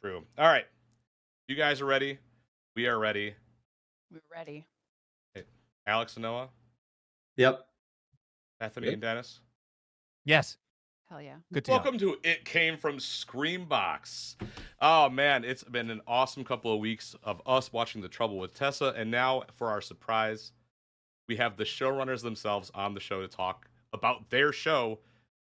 crew. All right. You guys are ready. We are ready. We're ready. Hey, Alex and Noah, Yep. Bethany and Dennis. Yes. Hell yeah. Good to go. Welcome to It Came from Screambox. Oh man, it's been an awesome couple of weeks of us watching The Trouble with Tessa, and now for our surprise, we have the showrunners themselves on the show to talk about their show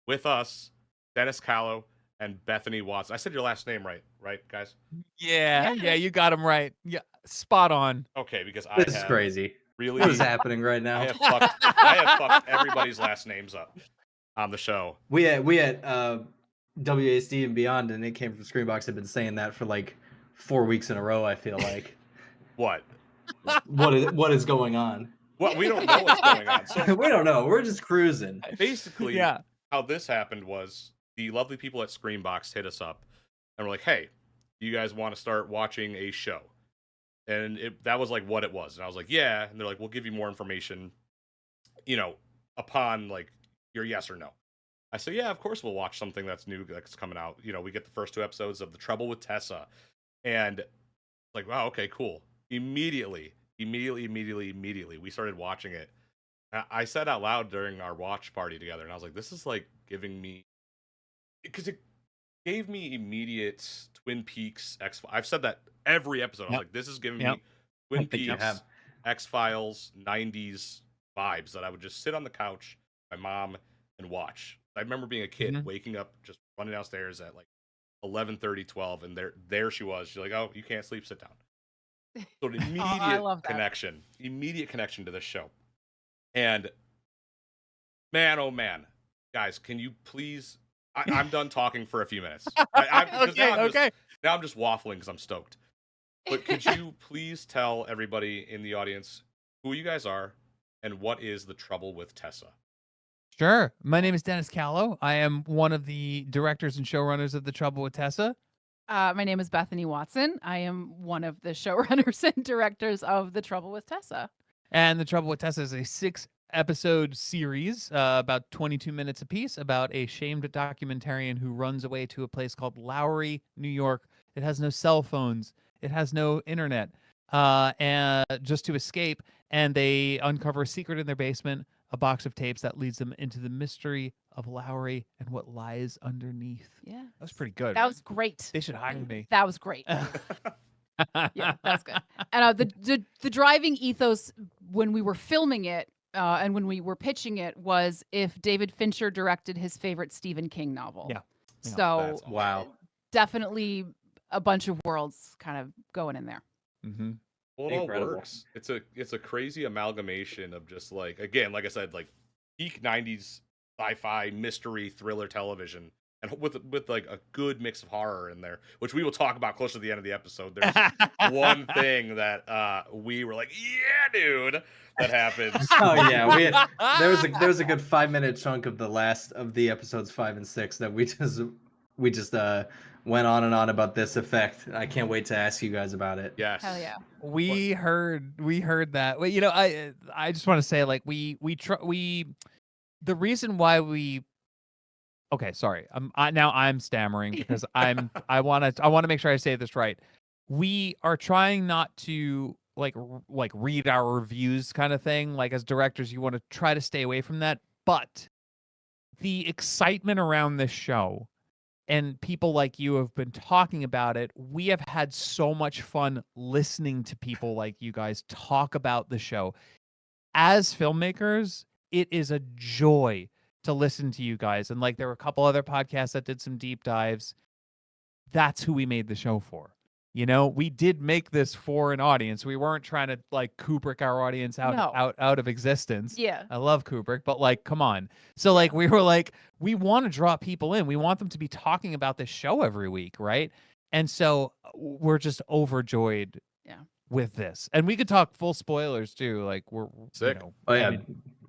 with us, Dennis Cahlo and Bethany Watson. I said your last name right, guys? Yeah, Yes. you got him right. Yeah, spot on. Okay, because I This is have crazy. really What is happening right I now? have fucked everybody's last names up on the show. We at WASD and Beyond, and It Came from Screambox have been saying that for like 4 weeks in a row. I feel like. What? What is going on? Well, we don't know what's going on. So We don't know. We're just cruising. basically, Yeah. how this happened was the lovely people at Screambox hit us up and were like, "Hey, you guys want to start watching a show?" And that was like what it was. And I was like, "Yeah." And they're like, "We'll give you more information, upon like your yes or no." I said, "Yeah, of course we'll watch something that's new that's coming out." We get the first 2 episodes of The Trouble with Tessa, and like, wow, okay, cool. Immediately, we started watching it. I said out loud during our watch party together, and I was like, "This is like giving me," because it gave me immediate Twin Peaks X. I've said that every episode. I was Yep. like, "This is giving Yep. me Twin I think you Peaks have. X-Files '90s vibes." That I would just sit on the couch, with my mom, and watch. I remember being a kid, Mhm. waking up, just running downstairs at like 11:30, 12, and there she was. She's like, "Oh, you can't sleep. Sit down." So an I love that. immediate connection to this show. And man, oh man, guys, can you please? I'm done talking for a few minutes. 'Cause Okay. now I'm just waffling because I'm stoked. But could you please tell everybody in the audience who you guys are and what is The Trouble with Tessa? Sure. My name is Dennis Cahlo. I am one of the directors and showrunners of The Trouble with Tessa. My name is Bethany Watson. I am one of the showrunners and directors of The Trouble with Tessa. And The Trouble with Tessa is a 6-episode series, about 22 minutes apiece, about a shamed documentarian who runs away to a place called Lowry, New York. It has no cell phones. It has no internet. And just to escape, and they uncover a secret in their basement, a box of tapes that leads them into the mystery of Lowry and what lies underneath. Yeah. That was pretty good. That was great. They should hire me. That was great. Yeah, that's good. And the driving ethos when we were filming it and when we were pitching it was if David Fincher directed his favorite Stephen King novel. Yeah. Yeah. So That's awesome. Wow. definitely a bunch of worlds kind of going in there. Mm-hmm. Well, it all Incredible. works. It's a crazy amalgamation of just like, again, like I said, like peak '90s sci-fi mystery thriller television, and with like a good mix of horror in there, which we will talk about closer to the end of the episode. There's one thing that we were like, "Yeah, dude," that happens. Oh yeah, there was a good 5-minute chunk of the last of the episodes 5 and 6 that we just went on and on about this effect. I can't wait to ask you guys about it. Yes. Hell yeah. We heard that. Well, I just want to say, like, the reason why we. Okay, sorry. I'm stammering because I want to make sure I say this right. We are trying not to like read our reviews kind of thing. Like, as directors, you want to try to stay away from that. But the excitement around this show, and people like you have been talking about it. We have had so much fun listening to people like you guys talk about the show. As filmmakers, it is a joy to listen to you guys. And like, there were a couple other podcasts that did some deep dives. That's who we made the show for. We did make this for an audience. We weren't trying to like Kubrick our audience out of existence. Yeah. I love Kubrick, but like, come on. So like, we were like, we want to draw people in. We want them to be talking about this show every week, right? And so we're just overjoyed with this. And we could talk full spoilers too. Like we're Sick. Oh yeah,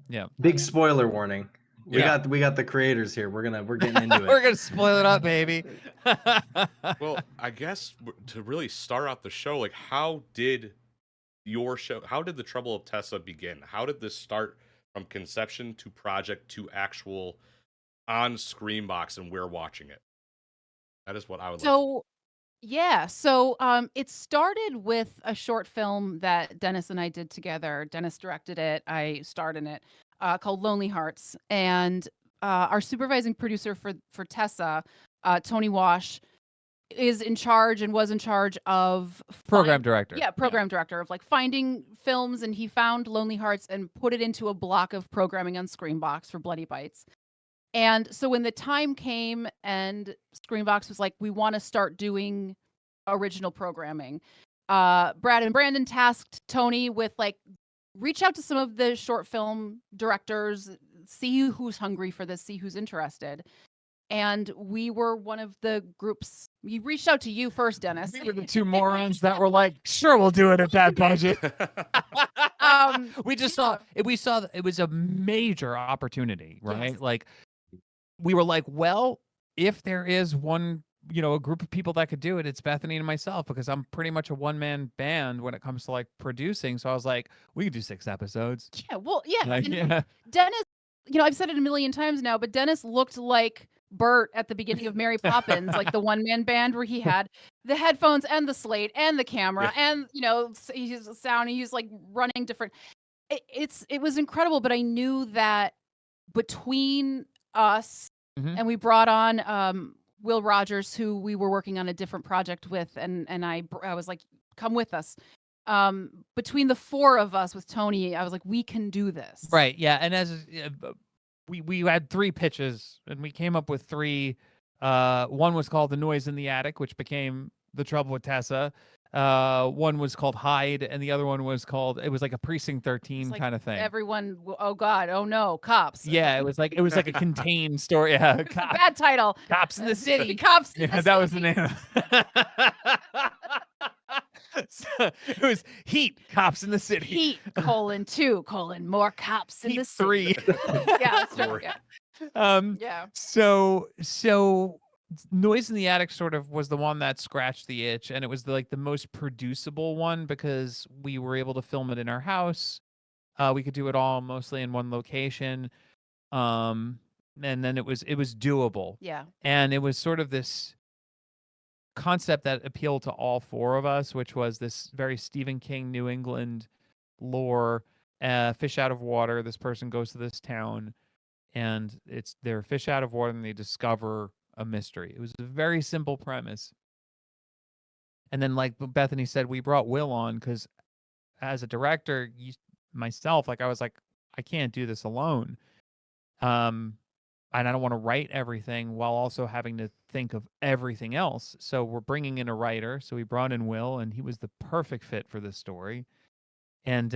yeah. big spoiler warning. We got the creators here. We're getting into it. We're gonna spoil it up, baby. Well, I guess to really start out the show, like, how did The Trouble of Tessa begin? How did this start from conception to project to actual on Screambox and we're watching it? That is what I would like. So Yeah, so it started with a short film that Dennis and I did together. Dennis directed it. I starred in it, called Lonely Hearts. And our supervising producer for Tessa, Tony Wash, is in charge and was in charge of Program director. Yeah, program director of like finding films, and he found Lonely Hearts and put it into a block of programming on Screambox for Bloody Bites. And so when the time came and Screambox was like, we want to start doing original programming, Brad and Brandon tasked Tony with like, reach out to some of the short film directors, see who's hungry for this, see who's interested. And we were one of the groups. We reached out to you first, Dennis. We were the two morons that were like, sure, we'll do it at that budget. We just saw it. We saw it was a major opportunity, right? Yes. Like, we were like, well, if there is one, a group of people that could do it, it's Bethany and myself, because I'm pretty much a one-man band when it comes to like producing. So I was like, we could do 6 episodes. Yeah, well, yeah. Like, And yeah. Dennis, I've said it a million times now, but Dennis looked like Bert at the beginning of Mary Poppins, like the one-man band where he had the headphones and the slate and the camera and, he's sound, he's like running different. It was incredible, but I knew that between us and we brought on Will Rogers, who we were working on a different project with, and I was like, come with us. Between the 4 of us with Tony, I was like, we can do this. Right. Yeah. And as we had 3 pitches, and we came up with 3. One was called The Noise in the Attic, which became The Trouble with Tessa. One was called Hide, and the other one was called, it was like a Precinct 13 like kind of thing. Everyone, oh God, oh no, cops. Yeah, it was like a contained story. Yeah, It's a bad title. Cops in the City. Cops. Yeah, that was the name. So, it was Heat, Cops in the City. Heat, :2, more cops in Heat the city. 3. Yeah, that's right. Yeah. Yeah. So Noise in the Attic sort of was the one that scratched the itch, and it was the most producible one because we were able to film it in our house. We could do it all mostly in one location. And then it was doable. Yeah. And it was sort of this concept that appealed to all 4 of us, which was this very Stephen King New England lore, fish out of water. This person goes to this town, and they're fish out of water, and they discover a mystery. It was a very simple premise. And then, like Bethany said, we brought Will on because as a director, myself, like I was like, I can't do this alone. And I don't want to write everything while also having to think of everything else. So we're bringing in a writer. So we brought in Will, and he was the perfect fit for this story. And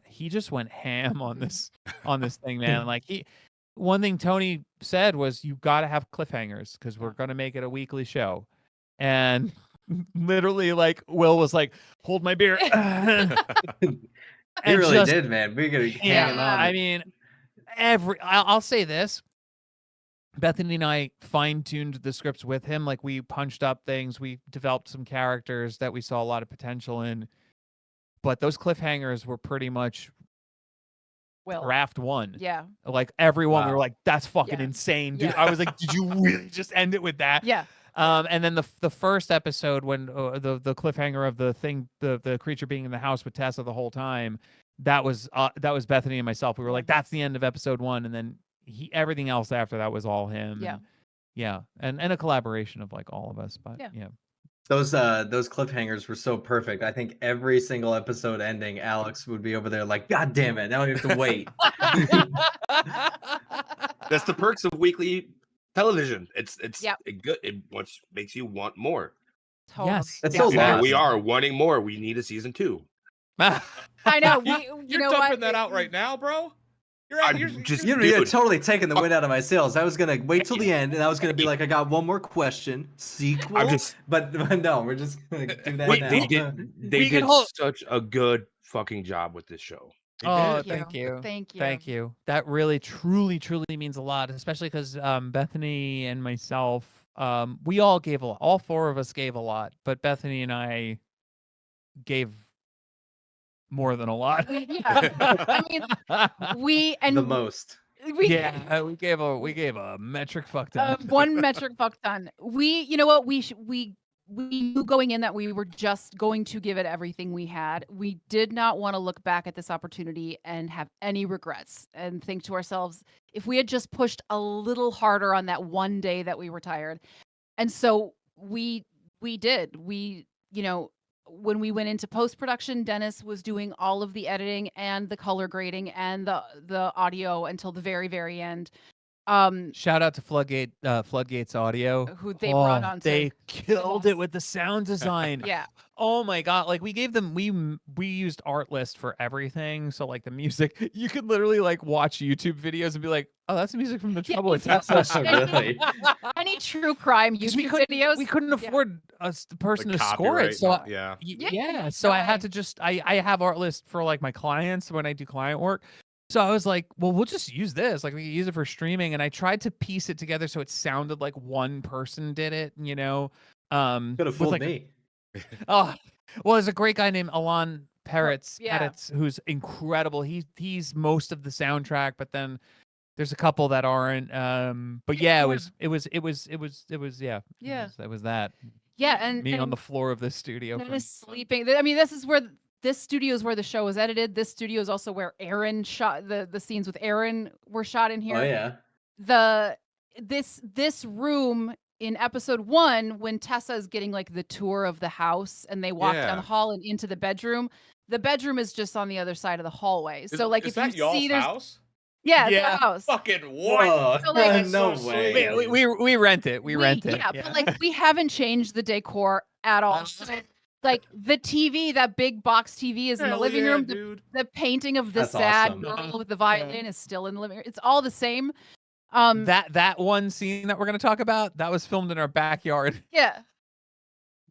he just went ham on this thing, man. Like one thing Tony said was, you got to have cliffhangers because we're going to make it a weekly show. And literally, like, Will was like, hold my beer. He really did, man. We're gonna hanging on. I mean, I'll say this. Bethany and I fine-tuned the scripts with him. Like, we punched up things. We developed some characters that we saw a lot of potential in. But those cliffhangers were pretty much draft 1. Yeah. Like, everyone, we were like, that's fucking insane, dude. Yeah. I was like, did you really just end it with that? Yeah. And then the first episode, when the cliffhanger of the thing, the creature being in the house with Tessa the whole time, that was Bethany and myself. We were like, that's the end of episode 1. And then everything else after that was all him. Yeah. Yeah. And a collaboration of like all of us. But yeah. Those cliffhangers were so perfect. I think every single episode ending, Alex would be over there like, God damn it, now we have to wait. That's the perks of weekly television. It's good. It makes you want more. Totally. Yes. That's so And lost. we are wanting more. We need a season 2. I know. You're dumping that out right now, bro. You're totally taking the wind out of my sails. I was gonna wait till the end, and I was gonna be like, I got one more question. Sequel. But no, we're just gonna do that now. They did such a good fucking job with this show. Oh, thank you. Thank you. That really, truly, truly means a lot, especially because Bethany and myself, we all gave a lot. All 4 of us gave a lot, but Bethany and I gave more than a lot. I mean, the most. We gave a metric fuck ton. 1 metric fuck ton. You know what? We we knew going in that we were just going to give it everything we had. We did not want to look back at this opportunity and have any regrets and think to ourselves, if we had just pushed a little harder on that one day that we were tired. And so we did. We, you know, when we went into post-production, Dennis was doing all of the editing and the color grading and the audio until the very, very end. Shout out to Floodgates Audio, who they brought on. They killed it with the sound design. Yeah. Oh my god! Like we gave them, we used Artlist for everything. So like the music, you could literally like watch YouTube videos and be like, "Oh, that's the music from the Trouble with Tessa." Really? Any true crime YouTube videos. We couldn't afford the person to score it. So Yeah. So I had to just I have Artlist for like my clients when I do client work. So I was like, well, we'll just use this. Like we can use it for streaming. And I tried to piece it together so it sounded like one person did it, you know. Could have fooled like me. Oh, well, there's a great guy named Alon Peretz, yeah. who's incredible. He's most of the soundtrack, but then there's a couple that aren't. But yeah, it was yeah. Yeah. It was that. Yeah, and me on the floor of this studio. Dennis sleeping. I mean, this studio is where the show was edited. This studio is also where Aaron shot the scenes with Aaron were shot in here. Oh yeah. This room in episode 1, when Tessa is getting like the tour of the house and they walk down the hall and into the bedroom is just on the other side of the hallway. So like if you see there's house? Yeah, it's our house. Fucking what? So, like, no way. We rent it. We rent it. Yeah, but like we haven't changed the decor at all. Like the TV, that big box TV is in the living room. The painting of the sad girl with the violin is still in the living room. It's all the same. That one scene that we're gonna talk about, that was filmed in our backyard. Yeah.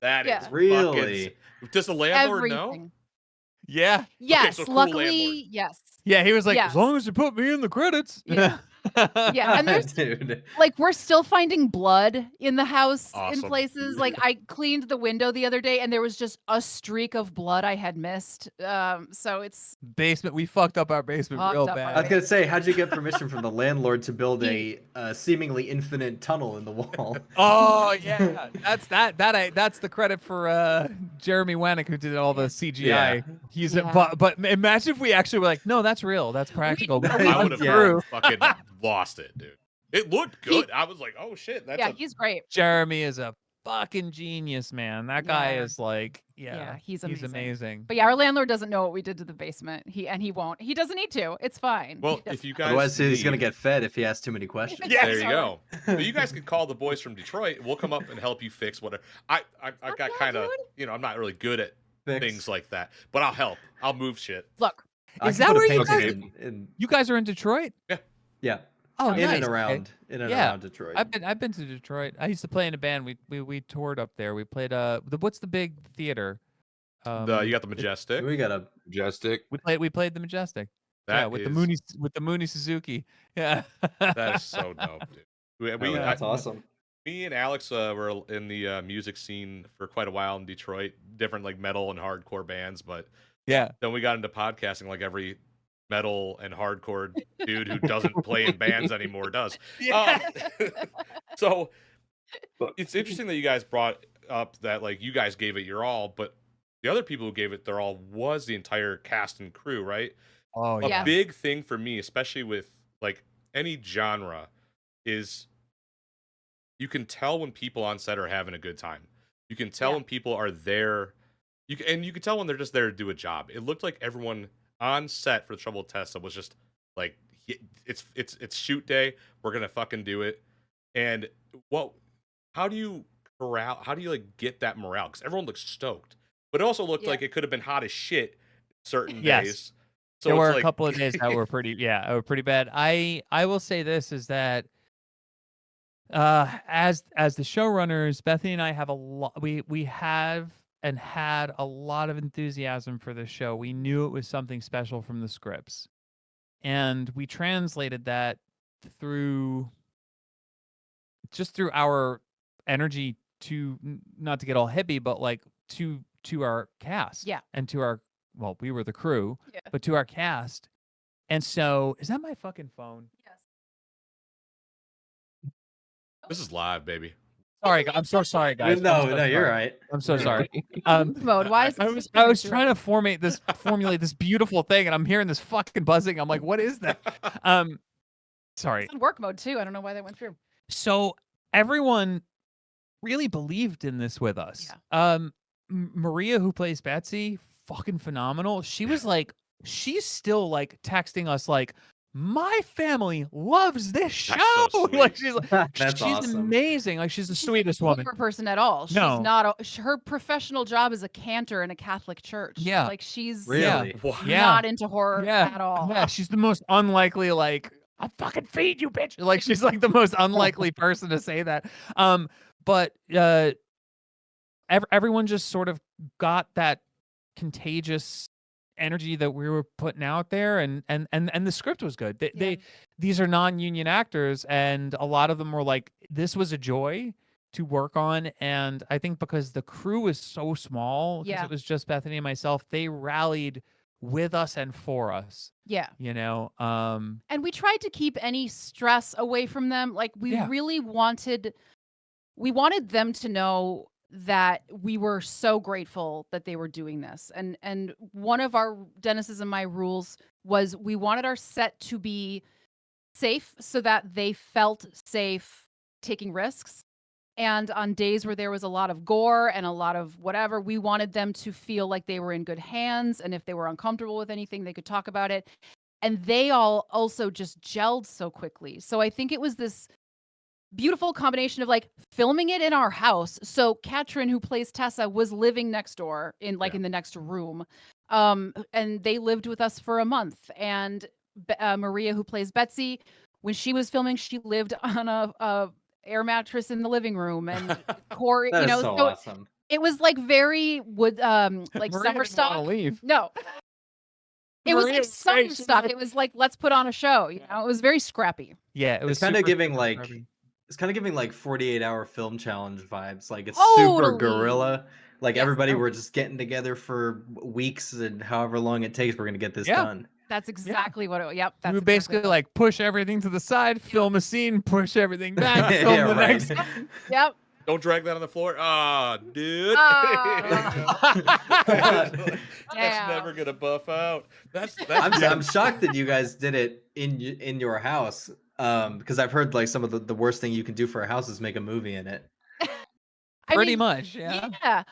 That is really. Does the landlord know? Yeah. Yes. Okay, so luckily, yes. Yeah, he was like, as long as you put me in the credits. Yeah. Yeah, and there's like we're still finding blood in the house in places. Like I cleaned the window the other day and there was just a streak of blood I had missed. So it's basement. We fucked up our basement real bad. I was gonna say, how'd you get permission from the landlord to build a seemingly infinite tunnel in the wall? Oh yeah, that's the credit for Jeremy Wanick, who did all the CGI. Yeah. He's but imagine if we actually were like, no, that's real, that's practical. I would have fucking lost it, dude. It looked good. I was like, oh shit, that's he's great. Jeremy is a fucking genius, man. That guy is like, he's amazing. But yeah, our landlord doesn't know what we did to the basement. He won't. He doesn't need to. It's fine. Well, if you guys, otherwise he's gonna get fed if he asks too many questions. Yeah, there you go. But you guys can call the boys from Detroit. We'll come up and help you fix whatever. I got kind of, I'm not really good at things like that, but I'll help. I'll move shit. Look, is that where you guys are in Detroit? Yeah. Yeah. Oh, in nice. and around, around Detroit. I've been to Detroit. I used to play in a band. We toured up there. We played what's the big theater? You got the Majestic. We got a Majestic. We played the Majestic. With the Mooney Suzuki. Yeah. That is so dope, dude. That's awesome. Me and Alex were in the music scene for quite a while in Detroit, different like metal and hardcore bands, but then we got into podcasting like every metal and hardcore dude who doesn't play in bands anymore does. So it's interesting that you guys brought up that like you guys gave it your all, but the other people who gave it their all was the entire cast and crew, right? Oh, a big thing for me, especially with like any genre, is you can tell when people on set are having a good time. You can tell when people are there. You can tell when they're just there to do a job. It looked like everyone on set for the Trouble with Tessa was just like, it's shoot day. We're gonna fucking do it. And how do you like get that morale? Because everyone looks stoked, but it also looked like it could have been hot as shit certain days. So there were a couple of days that were pretty bad. I will say this is that as the showrunners, Bethany and I have a lot. We have and had a lot of enthusiasm for this show. We knew it was something special from the scripts, and we translated that through our energy to, not to get all hippie, but like to our cast, and to our, well, we were the crew, but to our cast. And so, is that my fucking phone? Yes. This is live, baby. Sorry, I'm so sorry, guys. No, I'm so you're sorry. right. I'm so You're sorry. Mode. Why is I was trying to formulate this beautiful thing, and I'm hearing this fucking buzzing. I'm like, what is that? Sorry. It's in work mode too. I don't know why that went through. So everyone really believed in this with us. Yeah. Maria, who plays Betsy, fucking phenomenal. She was like, she's still like texting us like, my family loves this show. That's so Like sweet. she's like, That's she's awesome. amazing. Like she's the sweetest woman. Her person at all. She's No. not. Her professional job is a cantor in a Catholic church. Yeah. Like she's Really? Yeah. not into horror at all. Yeah, she's the most unlikely, like, I'll fucking feed you, bitch. Like she's like the most unlikely person to say that. But everyone just sort of got that contagious energy that we were putting out there, and the script was good. These are non-union actors, and a lot of them were like, this was a joy to work on. And I think because the crew was so small, because it was just Bethany and myself, they rallied with us and for us. Yeah. You know, and we tried to keep any stress away from them. Like we really wanted them to know that we were so grateful that they were doing this. And one of our Dennis's and my rules was we wanted our set to be safe so that they felt safe taking risks. And on days where there was a lot of gore and a lot of whatever, we wanted them to feel like they were in good hands. And if they were uncomfortable with anything, they could talk about it. And they all also just gelled so quickly. So I think it was this beautiful combination of like filming it in our house. So Katrin, who plays Tessa, was living next door in in the next room. And they lived with us for a month. And Maria, who plays Betsy, when she was filming, she lived on a air mattress in the living room. And Corey, That is so awesome. It was like very like summer stock. Leave. No. It was like summer stock. It was like, let's put on a show. You know, it was very scrappy. Yeah, it was kind of giving like scrappy. it's kind of giving like 48-hour film challenge vibes. Like it's Totally. super guerrilla. Like Yes. everybody were just getting together for weeks and however long it takes, we're gonna get this done. That's exactly what it. Yep. That's We basically exactly like push everything to the side, film a scene, push everything back, film the next. Yep. Don't drag that on the floor. Ah, dude. That's never gonna buff out. That's I'm shocked that you guys did it in your house. Because I've heard like some of the worst thing you can do for a house is make a movie in it. Pretty much, yeah. Yeah.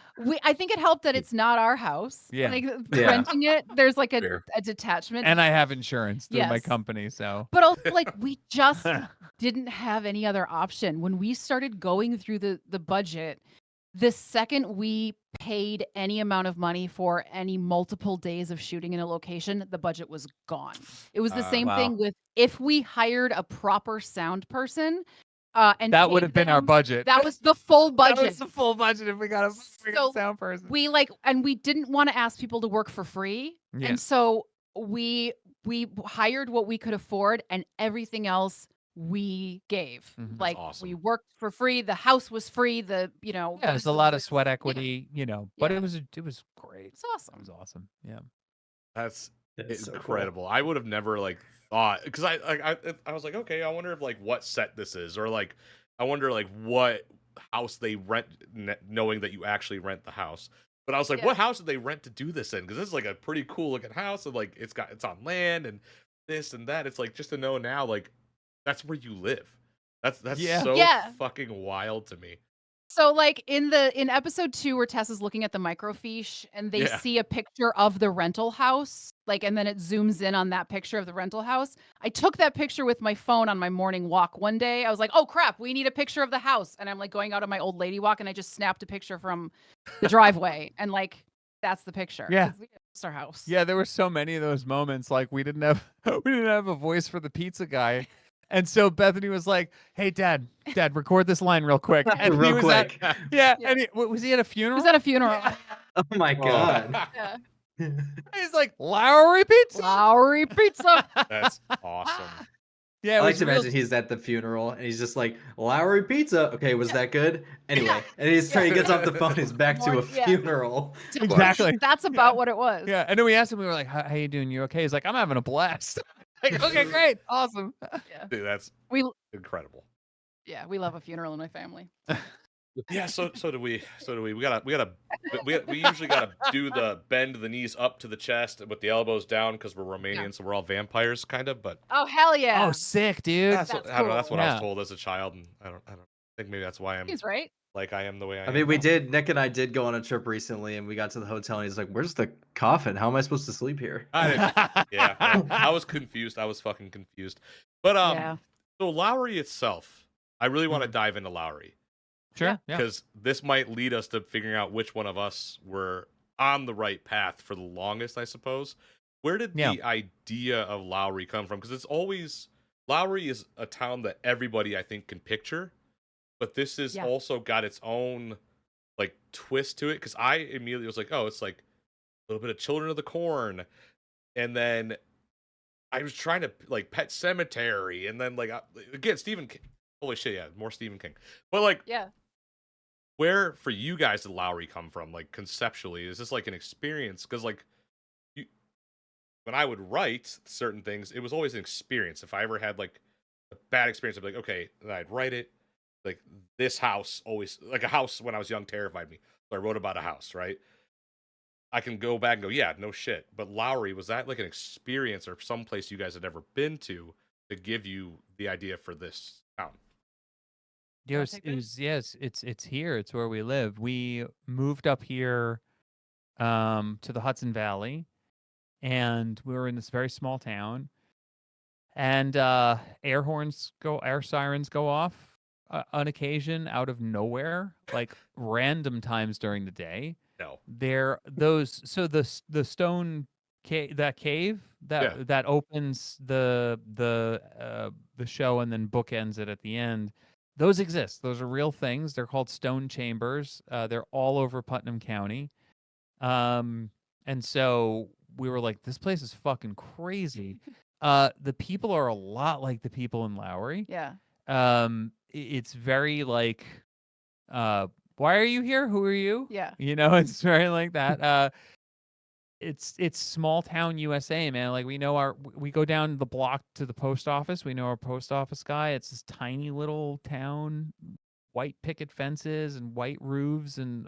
I think it helped that it's not our house. Yeah. Like renting it, there's like a detachment. And I have insurance through my Yes. company, so. But also, like, we just didn't have any other option. When we started going through the budget, the second we paid any amount of money for any multiple days of shooting in a location, the budget was gone. It was the same thing with if we hired a proper sound person. And that would have been our budget. That was the full budget. That was the full budget if we got a sound person. We we didn't want to ask people to work for free. Yeah. And so we hired what we could afford, and everything else we gave. Mhm. Like awesome. we worked for free. The house was free. Yeah, there's a lot of sweat equity, but it was great. It's awesome. It was awesome. Yeah. That's so incredible. cool. I would have never like thought, because I was like, okay, I wonder if like what set this is, or like I wonder like what house they rent, knowing that you actually rent the house. But I was like, what house did they rent to do this in? Because this is like a pretty cool looking house, and like it's on land and this and that. It's like, just to know now, like that's where you live. That's so fucking wild to me. So like in episode 2 where Tessa's looking at the microfiche and they see a picture of the rental house, like, and then it zooms in on that picture of the rental house. I took that picture with my phone on my morning walk one day. I was like, oh crap, we need a picture of the house. And I'm like going out on my old lady walk, and I just snapped a picture from the driveway, and like that's the picture. Yeah. It's our house. Yeah, there were so many of those moments. Like we didn't have a voice for the pizza guy. And so Bethany was like, "Hey, Dad, record this line real quick." And Real he was quick. and was he at a funeral? He was at a funeral. Oh my god. Yeah. He's like, Lowry Pizza. Lowry Pizza. That's awesome. Yeah, I like to imagine he's at the funeral and he's just like, Lowry Pizza. Okay, was that good? Anyway, and he gets off the phone. He's back to a funeral. Exactly. That's about what it was. Yeah, and then we asked him. We were like, "How you doing? You okay?" He's like, "I'm having a blast." Like, okay, great, awesome. Yeah. Dude, that's We incredible. Yeah, we love a funeral in my family. Yeah, so do we. So do we. We usually gotta do the bend the knees up to the chest with the elbows down because we're Romanian, so we're all vampires, kind of. But Oh, hell yeah. Oh, sick, dude. that's That's I don't know. That's cool. what I was Yeah. told as a child, and I don't think maybe that's why I'm He's right. like I am the way I I am mean, we now. did. Nick and I did go on a trip recently, and we got to the hotel, and he's like, "Where's the coffin? How am I supposed to sleep here?" I didn't. Yeah, I was confused. I was fucking confused. But Yeah. so Lowry itself, I really want to Mhm. dive into Lowry Sure. Yeah. because this might lead us to figuring out which one of us were on the right path for the longest, I suppose. Where did Yeah. the idea of Lowry come from? Because it's always Lowry is a town that everybody I think can picture, but this has Yeah. also got its own like twist to it. Because I immediately was like, oh, it's like a little bit of Children of the Corn, and then I was trying to like Pet Cemetery, and then like again Stephen King. Holy shit, yeah, more Stephen King. But like, Yeah. where for you guys did Lowry come from? Like conceptually, is this like an experience? Because like, you, when I would write certain things, it was always an experience. If I ever had like a bad experience, I'd be like, okay, then I'd write it. Like this house always like a house when I was young terrified me. So I wrote about a house, right? I can go back and go, yeah, no shit. But Lowry, was that like an experience or someplace you guys had ever been to give you the idea for this town? Wanna Yes, take it this? was, yes, it's here. It's where we live. We moved up here to the Hudson Valley, and we were in this very small town. And air sirens go off on occasion out of nowhere, like random times during the day. No. There, those so the stone cave, that cave Yeah. that opens the show and then bookends it at the end. Those exist. Those are real things. They're called stone chambers. They're all over Putnam County. And so we were like, this place is fucking crazy. The people are a lot like the people in Lowry. Yeah. It's very like, why are you here? Who are you? Yeah. You know, it's very like that. It's small town USA, man. Like we go down the block to the post office. We know our post office guy. It's this tiny little town, white picket fences and white roofs and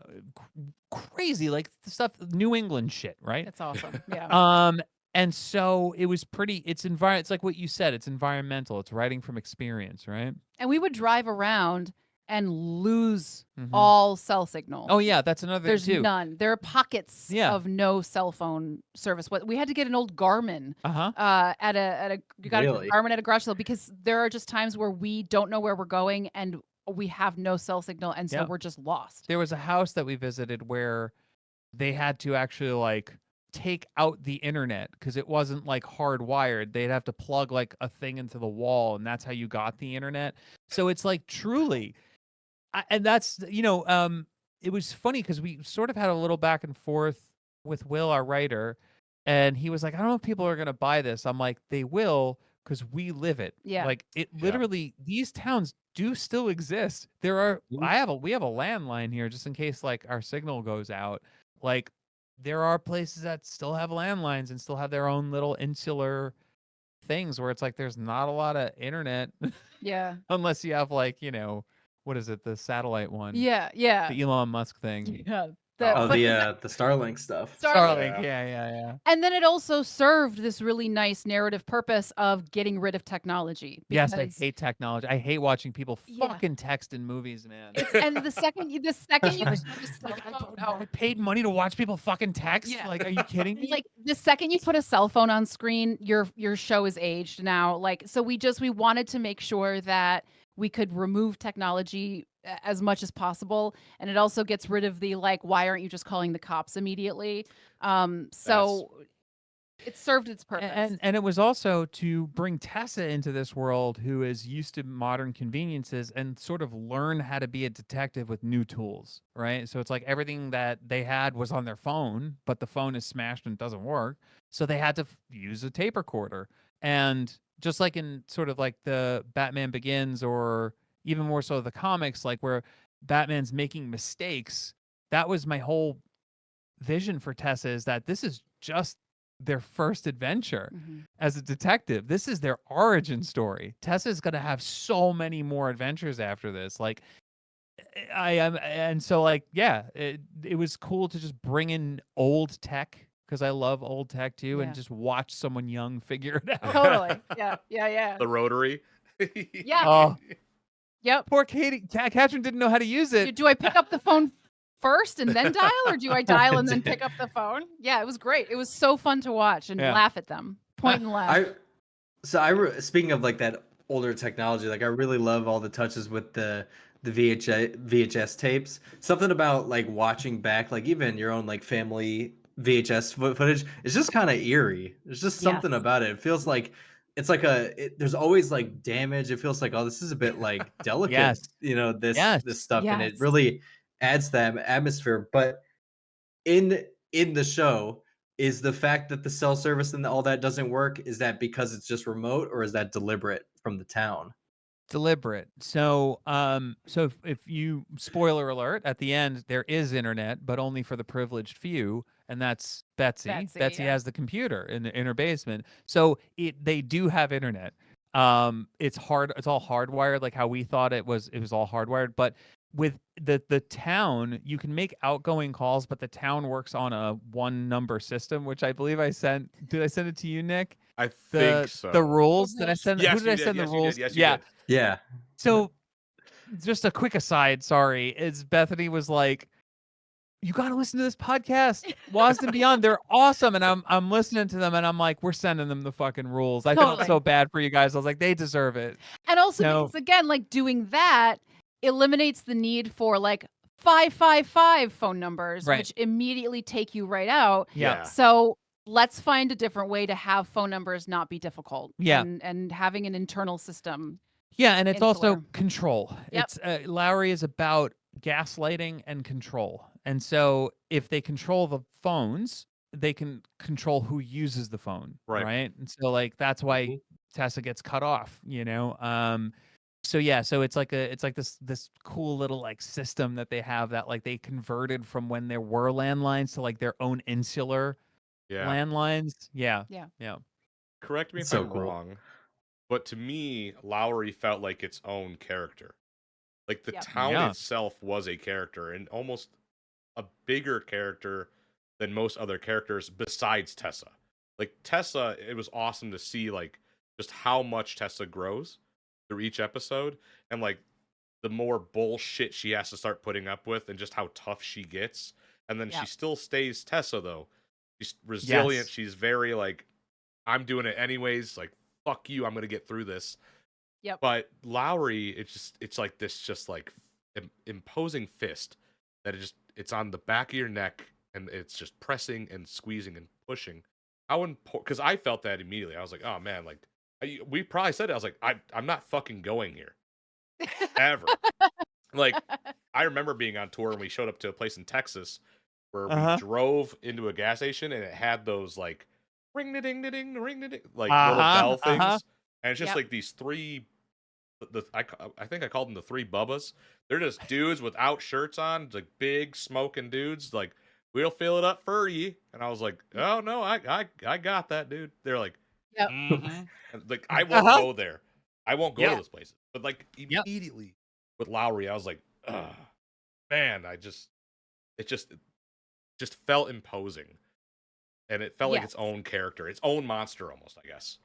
crazy like the stuff, New England shit, right? It's awesome. Yeah. And so it was pretty. It's like what you said. It's environmental. It's writing from experience, right? And we would drive around and lose Mhm. all cell signal. Oh yeah, that's another There's thing too. none. There are pockets Yeah. of no cell phone service. We had to get an old Garmin Uh-huh. you got Really? a Garmin at a garage sale because there are just times where we don't know where we're going and we have no cell signal, and so Yeah. we're just lost. There was a house that we visited where they had to actually like take out the internet because it wasn't like hardwired. They'd have to plug like a thing into the wall, and that's how you got the internet. So it's like truly, and that's it was funny because we sort of had a little back and forth with Will, our writer, and he was like, I don't know if people are gonna buy this. I'm like, they will because we live it. Yeah. Like it literally, these towns do still exist. There are we have a landline here just in case like our signal goes out. Like there are places that still have landlines and still have their own little insular things where it's like there's not a lot of internet Yeah. unless you have like, what is it, the satellite one? Yeah. Yeah. The Elon Musk thing. Yeah. Oh, but the Starlink stuff. Starlink, Yeah. yeah. And then it also served this really nice narrative purpose of getting rid of technology. Yes, I because hate technology. I hate watching people Yeah. fucking text in movies, man. and the second you I paid money to watch people fucking text. Yeah. Like, are you kidding me? like the second you put a cell phone on screen, your show is aged now. Like, so we wanted to make sure that we could remove technology as much as possible, and it also gets rid of the like, why aren't you just calling the cops immediately? So it served its purpose. And it was also to bring Tessa into this world, who is used to modern conveniences, and sort of learn how to be a detective with new tools, right? So it's like everything that they had was on their phone, but the phone is smashed and doesn't work. So they had to use a tape recorder. And just like in sort of like the Batman Begins, or even more so the comics, like where Batman's making mistakes, that was my whole vision for Tessa, is that this is just their first adventure as a detective. This is their origin story. Tessa's going to have so many more adventures after this. Like, I am, and so like, yeah, it was cool to just bring in old tech because I love old tech too, and Yeah. just watch someone young figure it out. Totally. Yeah. The rotary. Yeah. Oh, Yep. poor Katie. Catherine didn't know how to use it. Do I pick up the phone first and then dial, or do I dial and then pick up the phone? Yeah, it was great. It was so fun to watch and laugh at them, point and laugh. Speaking of like that older technology, like I really love all the touches with the VHS tapes. Something about like watching back, like even your own like family VHS footage, it's just kind of eerie. There's just something about it. It feels like it's like there's always like damage. It feels like, oh, this is a bit like delicate, Yes. this stuff, and it Yes. really adds that atmosphere. But in the show, is the fact that the cell service and all that doesn't work, is that because it's just remote, or is that deliberate from the town? Deliberate. So, so if you, spoiler alert, at the end there is internet, but only for the privileged few, and that's Betsy. Betsy has the computer in her basement, so they do have internet. It's all hardwired, like how we thought it was. It was all hardwired, but with the town, you can make outgoing calls, but the town works on a one number system, which I believe I sent. Did I send it to you, Nick? I think so. The rules that I sent. Yes, Who did I send the rules? Yes, you did. Yeah. So, just a quick aside, sorry, is Bethany was like, "You got to listen to this podcast, Lost and Beyond. They're awesome." And I'm listening to them, and I'm like, "We're sending them the fucking rules." I felt so bad for you guys. I was like, "They deserve it." And also, because again, like doing that eliminates the need for like 555 phone numbers, which immediately take you right out. Yeah. So let's find a different way to have phone numbers not be difficult. Yeah. And having an internal system. Yeah, and it's Insular. also control. Yep. It's Lowry is about gaslighting and control. And so if they control the phones, they can control who uses the phone, right? And so like that's why Tessa gets cut off, you know. So yeah, so it's like this cool little like system that they have that like they converted from when there were landlines to like their own insular landlines. Yeah. Correct me if I'm wrong, but to me, Lowry felt like its own character. Like the town itself was a character, and almost a bigger character than most other characters besides Tessa. Like Tessa, it was awesome to see like just how much Tessa grows through each episode, and like the more bullshit she has to start putting up with, and just how tough she gets. And then she still stays Tessa though. She's resilient. She's very like, I'm doing it anyways. Like, fuck you, I'm gonna get through this. Yep. But Lowry, it's like this just like imposing fist that it's on the back of your neck, and it's just pressing and squeezing and pushing. How important? Because I felt that immediately. I was like, oh man, like we probably said it. I was like, I'm not fucking going here ever. Like I remember being on tour and we showed up to a place in Texas where we drove into a gas station, and it had those like ring a ding ding ring a ding like little bell things, and it's just like these three. I think I called them the three Bubbas. They're just dudes without shirts on, like big smoking dudes. Like, we'll fill it up for you. And I was like, oh no, I got that, dude. They're like, like I won't go there. I won't go to those places. But like immediately with Lowry, I was like, man, it just felt imposing, and it felt like its own character, its own monster, almost, I guess.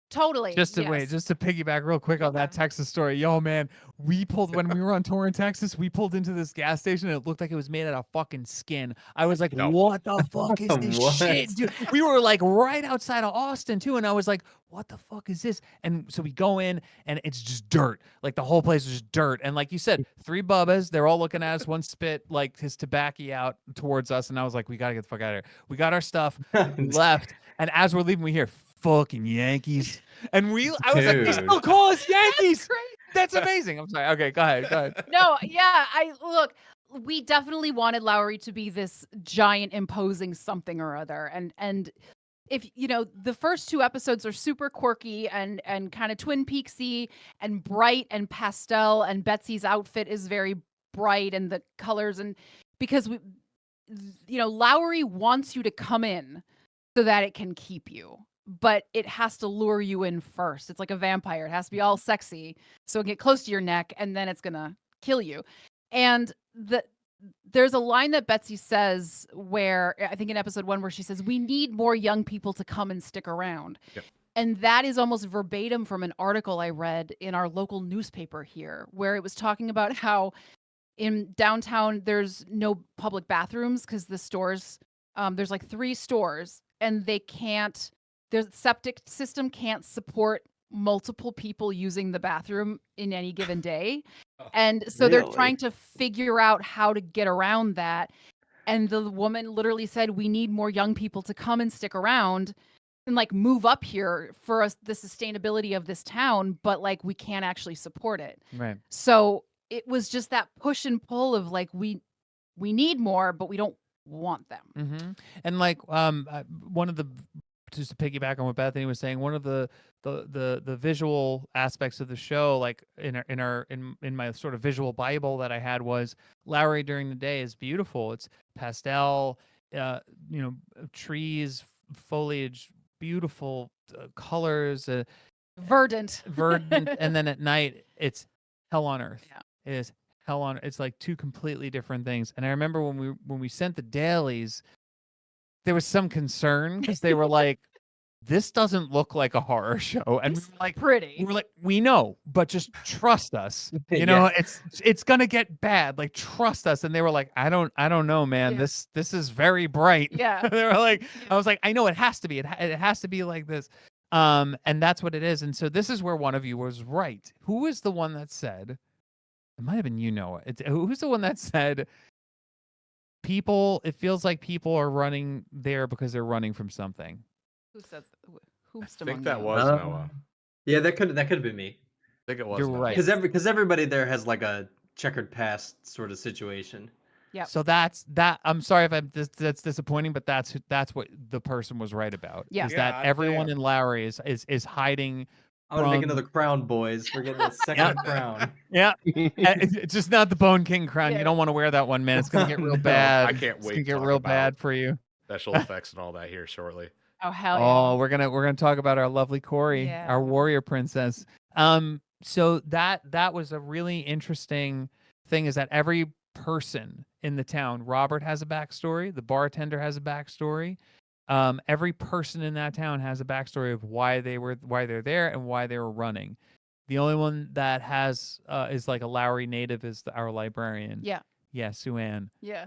Totally. Just to piggyback real quick on that Texas story. Yo, man, we pulled when we were on tour in Texas, we pulled into this gas station and it looked like it was made out of fucking skin. I was like, what the fuck is this shit, dude? We were like right outside of Austin too, and I was like, what the fuck is this? And so we go in and it's just dirt. Like the whole place is just dirt. And like you said, three Bubbas, they're all looking at us, one spit like his tobacco out towards us, and I was like, we gotta get the fuck out of here. We got our stuff, we left, and as we're leaving, we hear fucking Yankees, and I was like, they still call us Yankees. That's amazing. I'm sorry. Okay, go ahead. No, yeah, we definitely wanted Lowry to be this giant imposing something or other, and if you know, the first two episodes are super quirky and kind of Twin Peaksy and bright and pastel, and Betsy's outfit is very bright, and the colors, and because Lowry wants you to come in so that it can keep you, but it has to lure you in first. It's like a vampire. It has to be all sexy so it can get close to your neck, and then it's gonna kill you. And there's a line that Betsy says where I think in episode 1 where she says, "We need more young people to come and stick around." Yep. And that is almost verbatim from an article I read in our local newspaper here, where it was talking about how in downtown there's no public bathrooms because the stores, there's like 3 stores and they can't, their septic system can't support multiple people using the bathroom in any given day. And so they're Really? trying to figure out how to get around that. And the woman literally said, "We need more young people to come and stick around and like move up here for us, the sustainability of this town, but like we can't actually support it." Right. So it was just that push and pull of like we need more, but we don't want them. Mm-hmm. And like one of the, just to piggyback on what Bethany was saying, one of the visual aspects of the show, like in my sort of visual Bible that I had, was Lowry during the day is beautiful. It's pastel, trees, foliage, beautiful colors, Verdant. and then at night it's hell on earth. Yeah. It is hell on. It's like 2 completely different things. And I remember when we sent the dailies, there was some concern because they were like, "This doesn't look like a horror show," and It's pretty. we were like, "We know, but just trust us. You Yeah. know, it's gonna get bad. Like, trust us." And they were like, "I don't know, man. Yeah. This is very bright." Yeah. They were like, Yeah. I was like, "I know it has to be. It has to be like this." And that's what it is. And so this is where one of you was right. Who is the one that said? It might have been you, Noah. Who's the one that said? People, it feels like people are running there because they're running from something. Who says I think that was Noah. Yeah, that could have been me. I think it was You're Noah. right. Because everybody there has like a checkered past sort of situation. Yep. So that's that. I'm sorry if that's disappointing, but that's what the person was right about. Yeah. Is that God everyone damn. in Lowry is hiding. I'm gonna make from- another crown, boys. We're getting a second crown. Yeah, it's just not the Bone King crown. Yeah. You don't want to wear that one, man. It's gonna get real No. bad. I can't It's wait gonna to get talk real about bad for you. special effects and all that here shortly. Oh hell Oh, yeah. we're gonna talk about our lovely Corey, Yeah. our warrior princess. So that was a really interesting thing, is that every person in the town, Robert has a backstory, the bartender has a backstory. Every person in that town has a backstory of why they're there and why they were running. The only one that has is like a Lowry native is our librarian. Yeah. Yeah, Sue Ann. Yeah.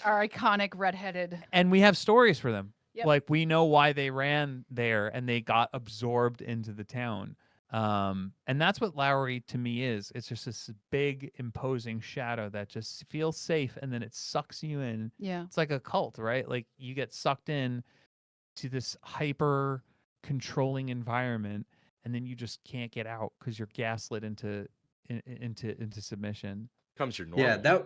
Our iconic redheaded. And we have stories for them. Yep. Like, we know why they ran there and they got absorbed into the town. And that's what Lowry to me is. It's just this big imposing shadow that just feels safe, and then it sucks you in. Yeah. It's like a cult, right? Like, you get sucked in to this hyper controlling environment, and then you just can't get out because you're gaslit into submission. Becomes your normal. Yeah,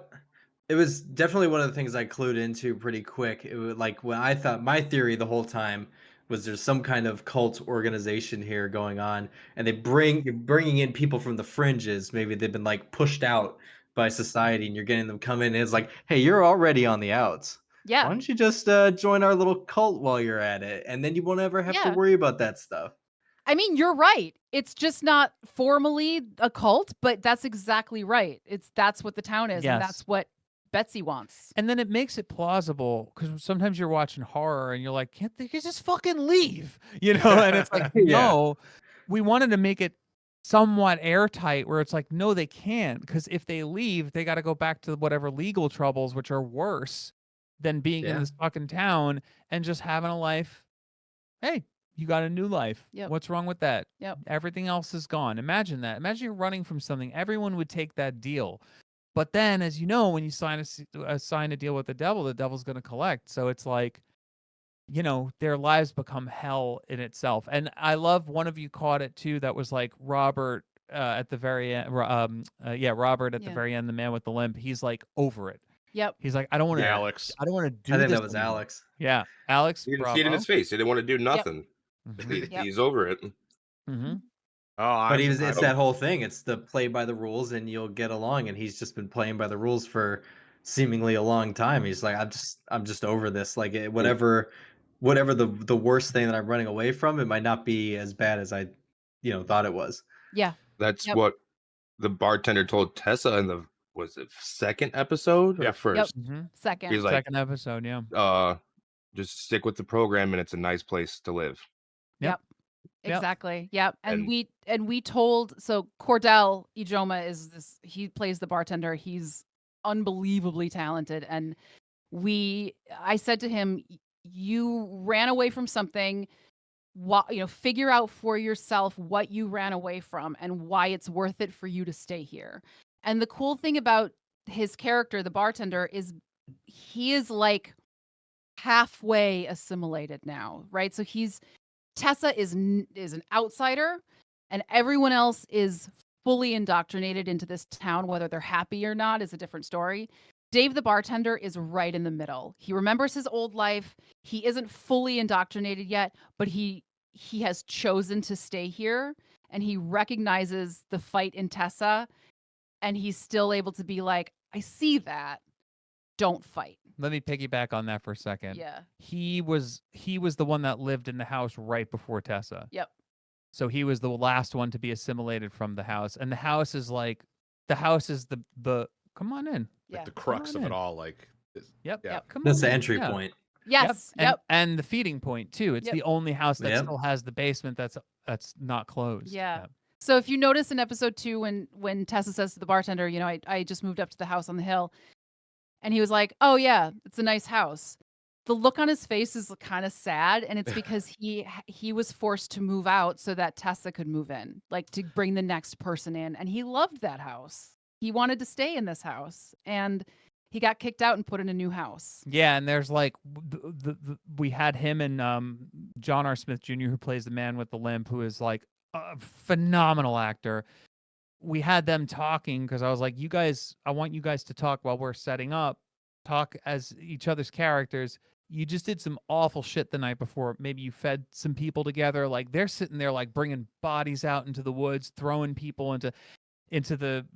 it was definitely one of the things I clued into pretty quick. It was like when I thought my theory the whole time was there's some kind of cult organization here going on, and bringing in people from the fringes. Maybe they've been like pushed out by society, and you're getting them come in. And it's like, hey, you're already on the outs. Why Yeah. don't you just join our little cult while you're at it, and then you won't ever have to Yeah. worry about that stuff. I mean, you're right. It's just not formally a cult, but that's exactly right. That's what the town is, and Yes. that's what Betsy wants. And then it makes it plausible, because sometimes you're watching horror and you're like, can't they just fucking leave? You know, and it's like, Yeah. no, we wanted to make it somewhat airtight, where it's like, no, they can't, because if they leave, they got to go back to whatever legal troubles, which are worse than being in Yeah. this fucking town and just having a life. Hey, you got a new life. Yep. What's wrong with that? Yep. Everything else is gone. Imagine that. Imagine you're running from something. Everyone would take that deal. But then, as you know, when you sign a deal with the devil's going to collect. So it's like, you know, their lives become hell in itself. And I love, one of you caught it too. That was like Robert at the very end. Robert at the Yeah. very end, the man with the limp. He's like over it. Yep. He's like, I don't want to. Alex. I don't want to do. I think this that was anymore." Alex. Yeah, Alex. You can see it in his face. He didn't want to do nothing. Mhm. Yep. He's over it. Mm-hmm. Oh, But I'm, it's that whole thing. It's the play by the rules and you'll get along. And he's just been playing by the rules for seemingly a long time. He's like, I'm just over this. Like whatever the worst thing that I'm running away from, it might not be as bad as I, thought it was. Yeah. That's Yep. what the bartender told Tessa in the was it second episode or Yeah. first? Second. He's like, Second episode, yeah. just stick with the program, and it's a nice place to live. Yep. Exactly. Yep. And we told, so Cordell Ijoma is this, he plays the bartender. He's unbelievably talented. And I said to him, you ran away from something. Figure out for yourself what you ran away from and why it's worth it for you to stay here. And the cool thing about his character, the bartender, is he is like halfway assimilated now, right? So Tessa is an outsider, and everyone else is fully indoctrinated into this town. Whether they're happy or not is a different story. Dave, the bartender, is right in the middle. He remembers his old life. He isn't fully indoctrinated yet, but he has chosen to stay here, and he recognizes the fight in Tessa, and he's still able to be like, I see that. Don't fight. Let me piggyback on that for a second. Yeah. He was the one that lived in the house right before Tessa. Yep. So he was the last one to be assimilated from the house. And the house is the come on in. Like the crux of it all. Like, Yep. Yeah. Come That's on the in. entry Yeah. point. Yes. Yep. And the feeding point too. It's Yep. the only house that Yep. still has the basement that's not closed. Yeah. So if you notice in episode 2, when Tessa says to the bartender, I just moved up to the house on the hill, and he was like, oh yeah, it's a nice house. The look on his face is kind of sad, and it's because he was forced to move out so that Tessa could move in, like to bring the next person in, and he loved that house. He wanted to stay in this house, and he got kicked out and put in a new house. Yeah, and there's like we had him and John R. Smith Jr., who plays the man with the limp, who is like a phenomenal actor. We had them talking because I was like, you guys, I want you guys to talk while we're setting up, talk as each other's characters. You just did some awful shit the night before. Maybe you fed some people together. Like they're sitting there like bringing bodies out into the woods, throwing people into the,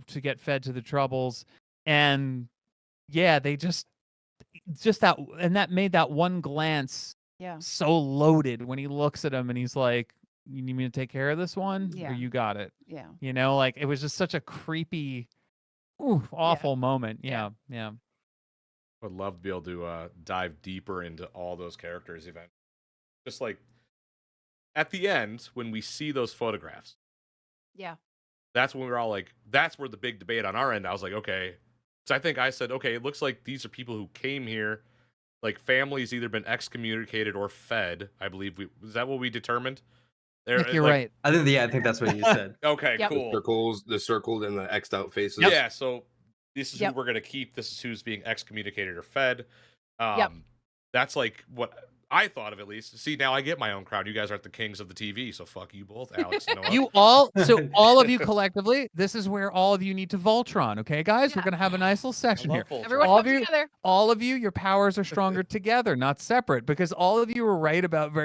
to get fed to the troubles. And yeah, they just that, and that made that one glance so loaded when he looks at him and he's like, you need me to take care of this one? Yeah. Or you got it? Yeah. Like it was just such a creepy, awful moment. Yeah. I would love to be able to dive deeper into all those characters eventually. Just like at the end, when we see those photographs. Yeah. That's when we were all like, that's where the big debate on our end. I was like, okay. So I think I said, okay, it looks like these are people who came here. Like families either been excommunicated or fed. I believe is that what we determined? Nick, you're right. I think that's what you said. Okay, Yep. cool. The circled and the X'd out faces. Yeah, so this is who we're gonna keep. This is who's being excommunicated or fed. That's like what I thought of, at least. See, now I get my own crowd. You guys aren't the kings of the TV, so fuck you both, Alex and Noah. All of you collectively, this is where all of you need to Voltron, okay, guys? We're gonna have a nice little section here. Everyone All come together. All of you, your powers are stronger together, not separate, because all of you were right about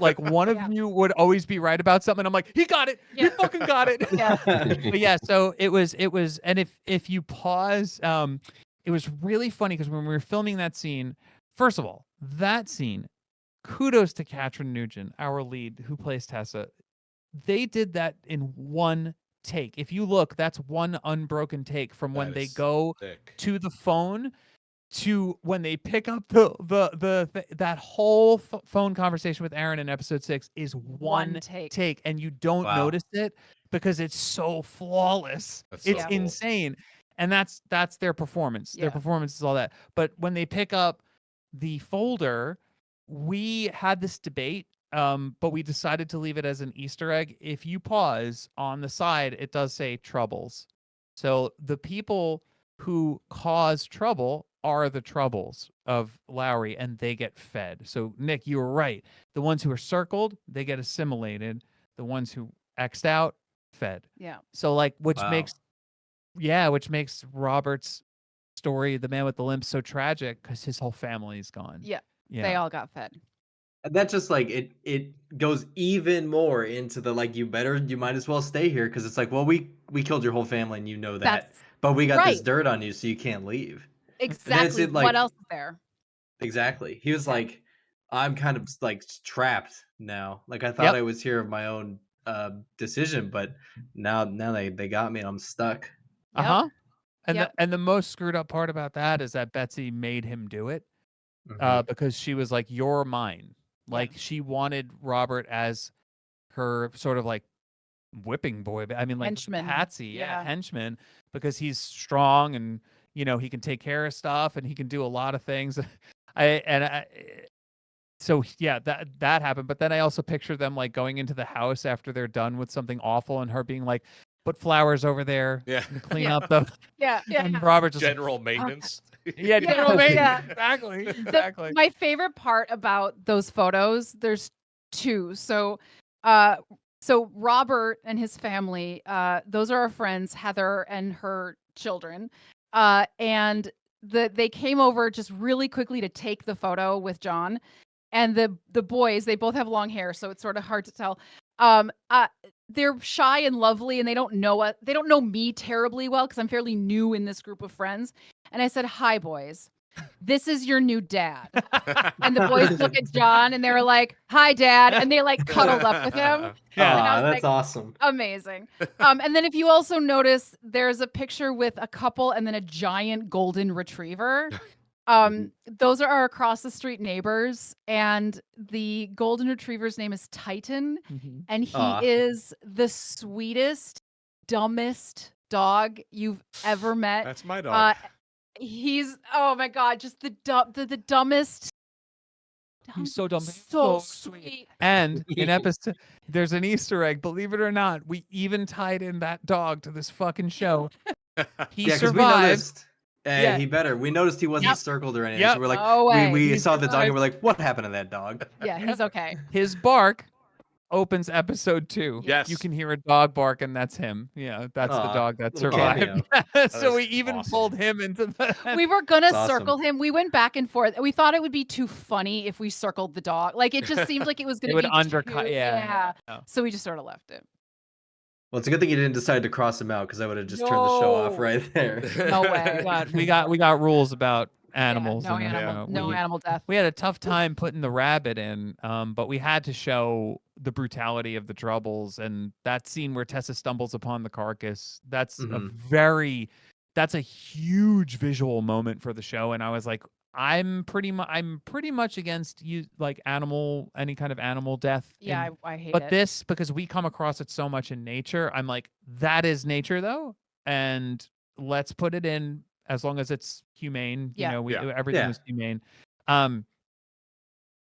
like one of you would always be right about something. I'm like, he got it. You fucking got it. But yeah, so it was, and if you pause, it was really funny because when we were filming that scene, first of all, that scene, kudos to Katrin Nugent, our lead, who plays Tessa. They did that in one take. If you look, that's one unbroken take from when they go to the phone to when they pick up that whole phone conversation with Aaron in episode 6 is one take, and you don't notice it because it's so flawless. It's insane. And that's their performance. Their performance is all that. But when they pick up the folder, we had this debate, but we decided to leave it as an Easter egg. If you pause on the side, it does say troubles. So the people who cause trouble are the troubles of Lowry, and they get fed. So Nick, you were right. The ones who are circled, they get assimilated. The ones who X'd out, fed. Yeah. So like, which makes Robert's story, the man with the limp, so tragic because his whole family's gone. Yeah. They all got fed. And that's just like it goes even more into the like you might as well stay here because it's like, well, we killed your whole family and you know that, but we got this dirt on you so you can't leave. Exactly. What else is there? Exactly. He was like, I'm kind of like trapped now. Like I thought I was here of my own decision, but now they got me and I'm stuck. And the most screwed up part about that is that Betsy made him do it because she was like, "You're mine." Like she wanted Robert as her sort of like whipping boy. I mean, like Henchman. Patsy, henchman, because he's strong and he can take care of stuff and he can do a lot of things. So yeah, that happened. But then I also picture them like going into the house after they're done with something awful, and her being like, "Put flowers over there, and clean up the." And Robert just general maintenance. General maintenance. Exactly. My favorite part about those photos, there's two. So Robert and his family, those are our friends, Heather and her children, and they came over just really quickly to take the photo with John. And the boys, they both have long hair, so it's sort of hard to tell. They're shy and lovely, and they don't know me terribly well because I'm fairly new in this group of friends. And I said, "Hi, boys. This is your new dad." And the boys look at John and they were like, "Hi, Dad," and they like cuddled up with him. Yeah, that's awesome. Amazing. And then if you also notice, there's a picture with a couple and then a giant golden retriever. Those are our across the street neighbors, and the golden retriever's name is Titan, and he is the sweetest, dumbest dog you've ever met. That's my dog. He's oh my god, just the dumbest. He's so dumb, so sweet. And in episode, there's an Easter egg. Believe it or not, we even tied in that dog to this fucking show. He survived. He better. We noticed he wasn't circled or anything. So we're like, we saw the dog and we're like, what happened to that dog? Yeah, he's okay. His bark opens episode 2. Yes. You can hear a dog bark, and that's him. Yeah, that's the dog that survived. So we even pulled him into the. We were gonna circle him. We went back and forth. We thought it would be too funny if we circled the dog. Like it just seemed like it was gonna be undercut. Too, So we just sort of left it. Well, it's a good thing you didn't decide to cross him out because I would have just turned the show off right there. No way. We got rules about animals. No animal death. We had a tough time putting the rabbit in, but we had to show the brutality of the Troubles, and that scene where Tessa stumbles upon the carcass. That's that's a huge visual moment for the show, and I was like, I'm pretty much against like any kind of animal death. Yeah, I hate it. But this, because we come across it so much in nature, I'm like, that is nature though, and let's put it in as long as it's humane. Everything was humane.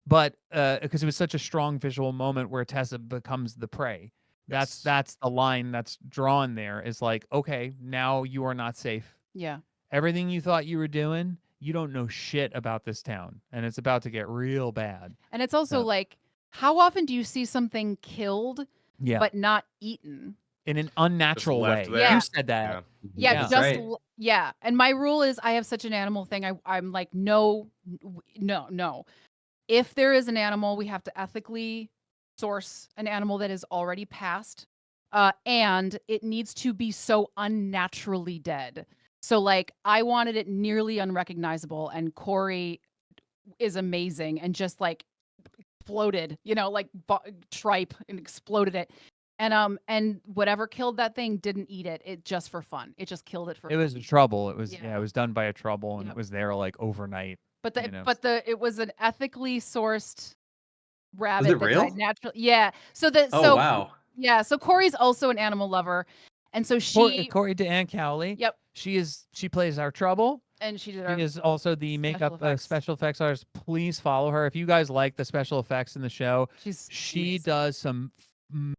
But because it was such a strong visual moment where Tessa becomes the prey. That's the line that's drawn there, is like, okay, now you are not safe. Yeah. Everything you thought you were doing, you don't know shit about this town, and it's about to get real bad. And it's also like, how often do you see something killed but not eaten? In an unnatural way. Yeah. You said that. Yeah. And my rule is, I have such an animal thing. I'm like, no. If there is an animal, we have to ethically source an animal that is already passed, and it needs to be so unnaturally dead. So like, I wanted it nearly unrecognizable, and Corey is amazing and just like exploded, like tripe and exploded it. And whatever killed that thing didn't eat it. It just for fun. It just killed it for fun. It was a Trouble. It was it was done by a Trouble, and it was there like overnight. But it was an ethically sourced rabbit. Was it real? Naturally. Yeah. So wow. Yeah. So Corey's also an animal lover, and so Corey DeAnne Cowley. Yep. She plays our Trouble. And she is also the makeup special effects artist. Please follow her if you guys like the special effects in the show. She does some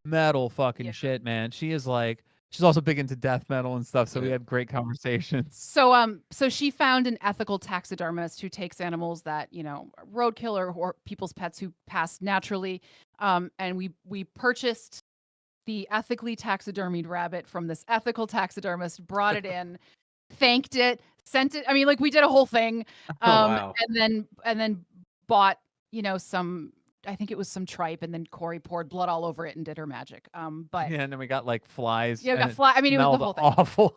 metal fucking shit, man. She is like, she's also big into death metal and stuff, so we had great conversations. So she found an ethical taxidermist who takes animals that, roadkill or people's pets who pass naturally. And we purchased the ethically taxidermied rabbit from this ethical taxidermist, brought it in, thanked it, sent it. I mean, like, we did a whole thing. Wow. And then bought, some, I think it was some tripe, and then Corey poured blood all over it and did her magic. But and then we got like flies. Yeah, we got flies. I mean, it was the whole thing. Awful.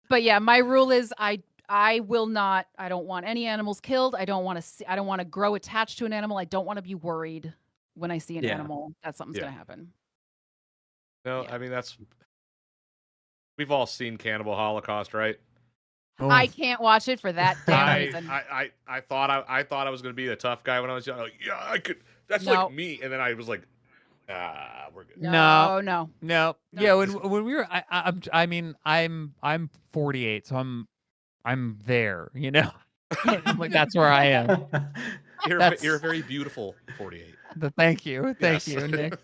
But yeah, my rule is I will not. I don't want any animals killed. I don't want to grow attached to an animal. I don't want to be worried when I see an animal that something's gonna happen. No, I mean, that's We've all seen Cannibal Holocaust, right? I Oof. can't watch it for that damn reason. I thought I was gonna be a tough guy when I was young. Like, yeah, I could. That's No. like me. And then I was like, we're good. No. No. Yeah, when we were I mean, I'm 48, so I'm there, you know? Like that's where I am. You're That's a very beautiful 48. thank you. Thank Yes. you, Nick.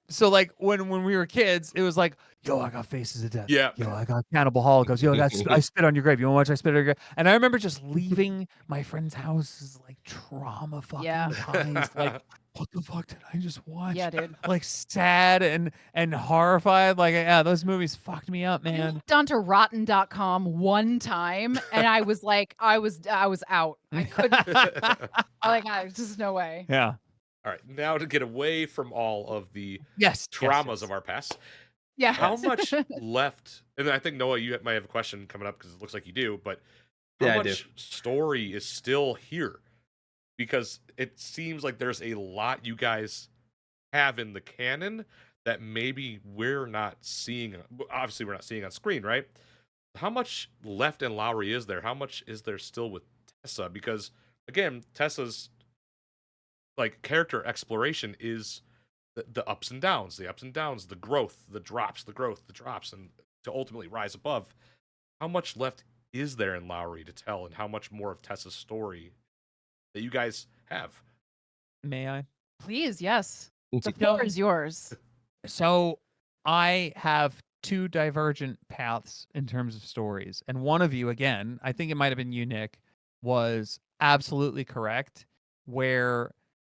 So like when we were kids, it was like, yo, I got Faces of Death. Yeah. Yo, I got Cannibal Holocaust. Yo, I spit on your grave. You want to watch I spit on your grave? And I remember just leaving my friend's houses like trauma fucking like, what the fuck did I just watch? Yeah, dude. Like sad and horrified. Like, yeah, those movies fucked me up, I man. looked onto rotten.com one time and I was like, I was out. I couldn't. There's just no way. Yeah. All right, now to get away from all of the Yes. traumas of our past, Yeah. how much left? And I think Noah, you might have a question coming up because it looks like you do. But how Yeah, I much story is still here? Because it seems like there's a lot you guys have in the canon that maybe we're not seeing. Obviously, we're not seeing on screen, right? How much left in Lowry is there? How much is there still with Tessa? Because again, Tessa's like character exploration is the ups and downs, the growth, the drops, and to ultimately rise above. How much left is there in Lowry to tell, and how much more of Tessa's story that you guys have? May I? Please, yes. The floor is yours. So I have two divergent paths in terms of stories. And one of you, again, I think it might have been you, Nick, was absolutely correct, where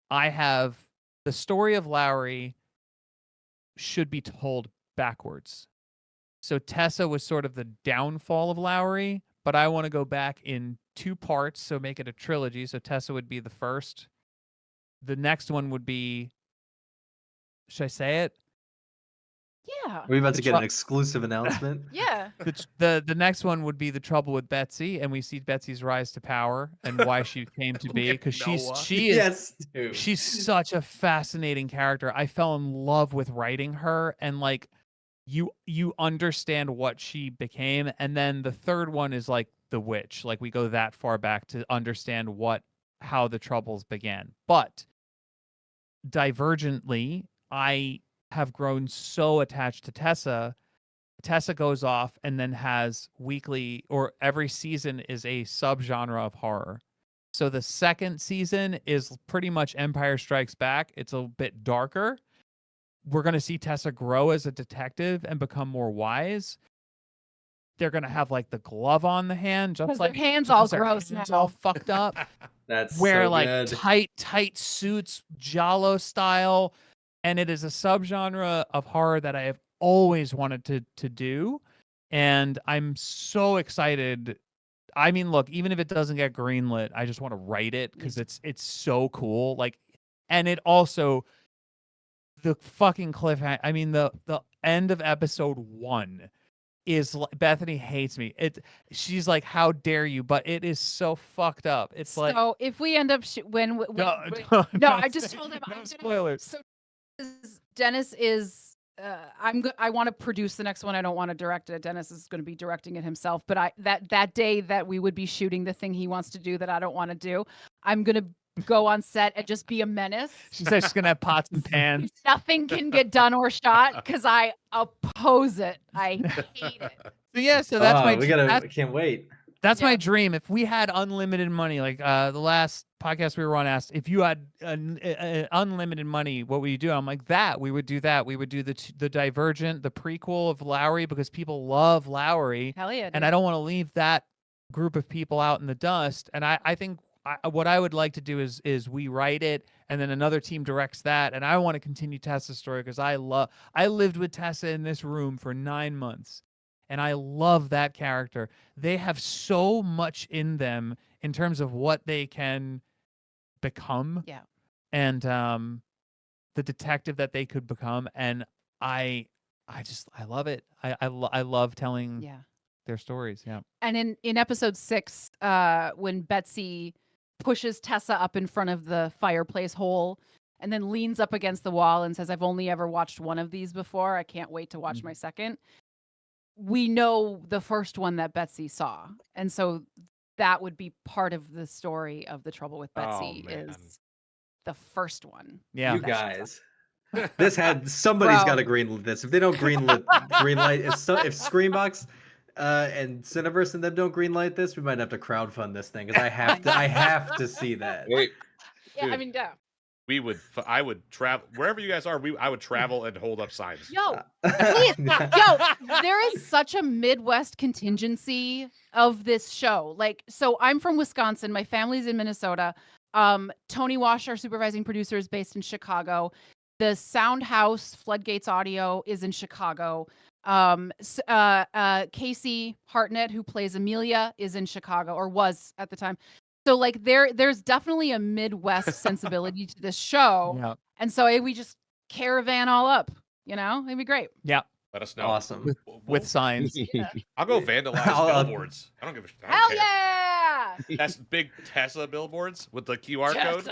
I have the story of Lowry should be told backwards. So Tessa was sort of the downfall of Lowry, but I want to go back in two parts, so make it a trilogy. So Tessa would be the first. The next one would be, should I say it? Yeah. Are we about to get an exclusive announcement? Yeah. The next one would be The Trouble with Betsy, and we see Betsy's rise to power and why she came to be, because she's such a fascinating character. I fell in love with writing her, and like you understand what she became. And then the third one is like the witch. Like we go that far back to understand how the Troubles began. But divergently, I have grown so attached to Tessa. Tessa goes off and then has weekly, or every season is a subgenre of horror. So the second season is pretty much Empire Strikes Back. It's a bit darker. We're going to see Tessa grow as a detective and become more wise. They're going to have like the glove on the hand, just like their hands all gross hands now. all fucked up. That's Wear so like good. tight suits, Giallo style. And it is a subgenre of horror that I have always wanted to do. And I'm so excited. I mean, look, even if it doesn't get greenlit, I just want to write it because it's so cool. Like, and it also, the fucking cliffhanger. I mean, the end of episode 1 is Bethany hates me. She's like, "How dare you?" But it is so fucked up. It's like, so if we end up no, I just told him no spoilers. So Dennis is I want to produce the next one. I don't want to direct it. Dennis is going to be directing it himself. But that day that we would be shooting the thing he wants to do that I don't want to do, I'm going to go on set and just be a menace. She said she's gonna have pots and pans. Nothing can get done or shot because I oppose it. I hate it. So yeah, so that's I can't wait. That's my dream. If we had unlimited money, like the last podcast we were on asked, if you had unlimited money, what would you do? I'm like, we would do that. We would do the Divergent, the prequel of Lowry, because people love Lowry. Hell yeah, dude. And I don't want to leave that group of people out in the dust. And I think what I would like to do is we write it, and then another team directs that. And I want to continue Tessa's story because I lived with Tessa in this room for 9 months. And I love that character. They have so much in them in terms of what they can become. Yeah. And the detective that they could become. And I love it. I love telling their stories. Yeah. And in episode 6, when Betsy pushes Tessa up in front of the fireplace hole and then leans up against the wall and says, I've only ever watched one of these before. I can't wait to watch my second. We know the first one that Betsy saw. And so that would be part of the story of The Trouble with Betsy is the first one. Yeah. You guys. This had somebody's got to greenlit this. If they don't greenlight, if Screambox and Cineverse and them don't greenlight this, we might have to crowdfund this thing because I have to see that. Wait, yeah, I mean, yeah. I would travel wherever you guys are. I would travel and hold up signs. Yo, please, there is such a Midwest contingency of this show. Like, so I'm from Wisconsin. My family's in Minnesota. Tony Wash, our supervising producer, is based in Chicago. The Sound House, Floodgates Audio, is in Chicago. Casey Hartnett, who plays Amelia, is in Chicago, or was at the time. So like there's definitely a Midwest sensibility to this show. Yeah. And so we just caravan all up, it'd be great. Yeah. Let us know. Awesome. With signs. Yeah. I'll go vandalize billboards. I don't give a shit. Hell yeah! That's big Tessa billboards with the QR code.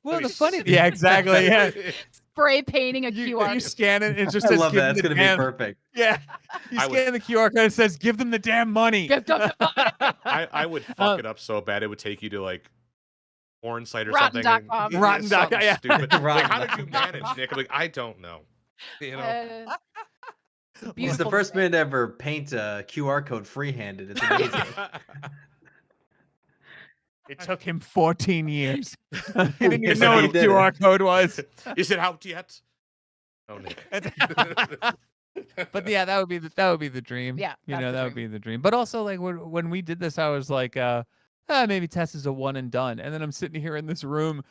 Well, the funny. Yeah, exactly. Yeah. Spray painting a QR. You scan it. It just I says. love that. It's gonna be perfect. Yeah. You scan the QR code. It says, "Give them the damn money." I would fuck it up so bad it would take you to like porn site or something. Rotten.com. Rotten.com. Yeah. Stupid. Like, how did you manage, Nick? I'm like, I don't know. He's the first man to ever paint a QR code free-handed. It's amazing. It took him 14 years. He didn't even know what a QR code was. Is it out yet? Oh, Nick. But yeah, that would be the dream. Yeah, that would be the dream. But also, like when we did this, I was like, maybe Tessa's a one and done. And then I'm sitting here in this room,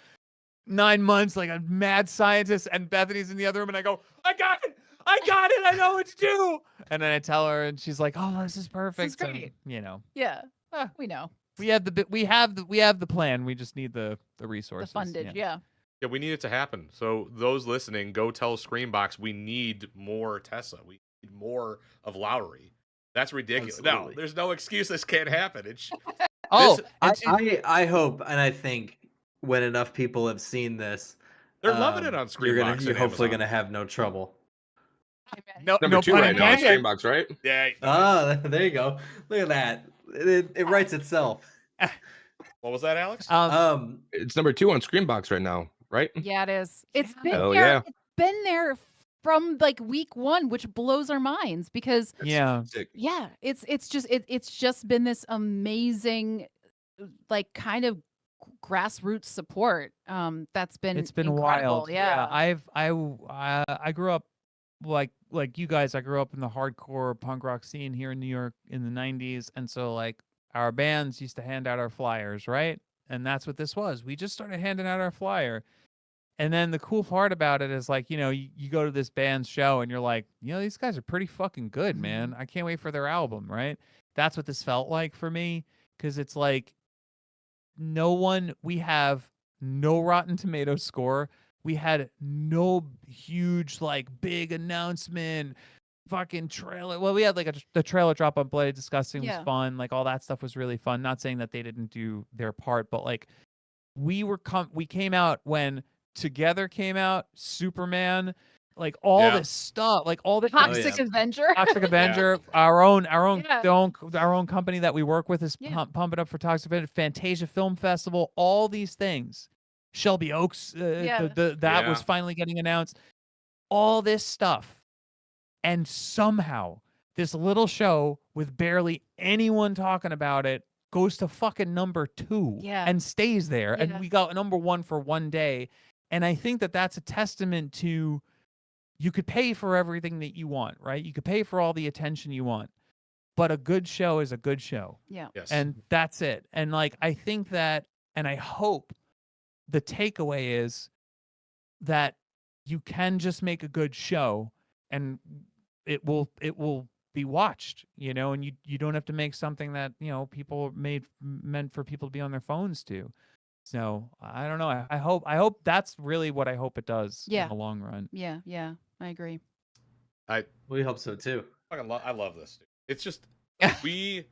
9 months, like a mad scientist, and Bethany's in the other room, and I go, I got it, I know what to do. And then I tell her, and she's like, oh, this is perfect. This is great. And, yeah, we know. We have the plan. We just need the resources. The fundage, yeah. Yeah, we need it to happen. So those listening, go tell Screambox we need more Tessa. We need more of Lowry. That's ridiculous. Absolutely. No, there's no excuse this can't happen. I hope and I think when enough people have seen this, they're loving it on Screambox. You're hopefully gonna have no trouble. Number 2 right now on Screambox, right? Yeah. There you go. Look at that. It writes itself. What was that, Alex? It's number 2 on Screambox right now, right? Yeah, it is. It's been Hell there. yeah. It's been there from like week 1, which blows our minds because it's just been this amazing like kind of grassroots support. That's been incredible. Wild. Yeah. I grew up like you guys. I grew up in the hardcore punk rock scene here in New York in the 90s, and so like our bands used to hand out our flyers, right? And that's what this was. We just started handing out our flyer. And then the cool part about it is like, you go to this band's show and you're like, these guys are pretty fucking good, man. I can't wait for their album, right? That's what this felt like for me. Cause it's like we have no Rotten Tomatoes score. We had no huge, like big announcement, fucking trailer. Well, we had like the trailer drop on Bloody Disgusting was fun. Like all that stuff was really fun. Not saying that they didn't do their part, but like we came out when Together came out, Superman, like all this stuff, like all the Toxic Avenger, our own company that we work with is pumping up for Toxic Avenger, Fantasia Film Festival, all these things. Shelby Oaks, that was finally getting announced. All this stuff, and somehow this little show with barely anyone talking about it goes to fucking number 2 and stays there, and we got number 1 for one day. And I think that that's a testament to you could pay for everything that you want, right? You could pay for all the attention you want, but a good show is a good show. Yeah. Yes. And that's it. And like, I think that, and I hope the takeaway is that you can just make a good show and it will be watched, and you don't have to make something that, people meant for people to be on their phones to. So I don't know. I hope that's really what I hope it does in the long run. Yeah, I agree. We hope so too. I love this. It's just we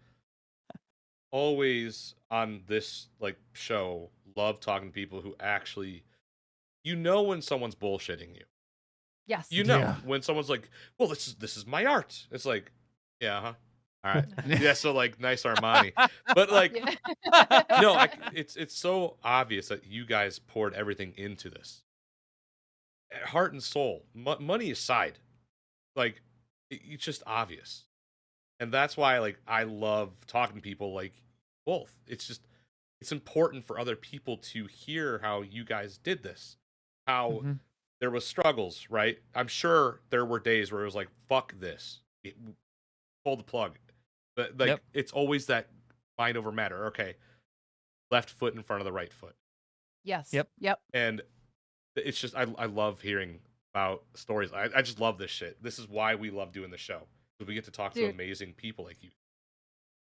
always on this like show love talking to people who actually you know when someone's bullshitting you. Yes. You know Yeah. when someone's like, "Well, this is my art." It's like, yeah, huh? All right, yeah. So like, nice Armani, but like, Yeah. no, it's so obvious that you guys poured everything into this, heart and soul, money aside. Like, it's just obvious, and that's why like I love talking to people like both. It's just it's important for other people to hear how you guys did this, how Mhm. there was struggles, right? I'm sure there were days where it was like, fuck this, pull the plug, but like Yep. it's always that mind over matter. Okay, left foot in front of the right foot. Yes. Yep. Yep. And it's just I love hearing about stories. I just love this shit. This is why we love doing the show, because we get to talk to Dude. amazing people like you.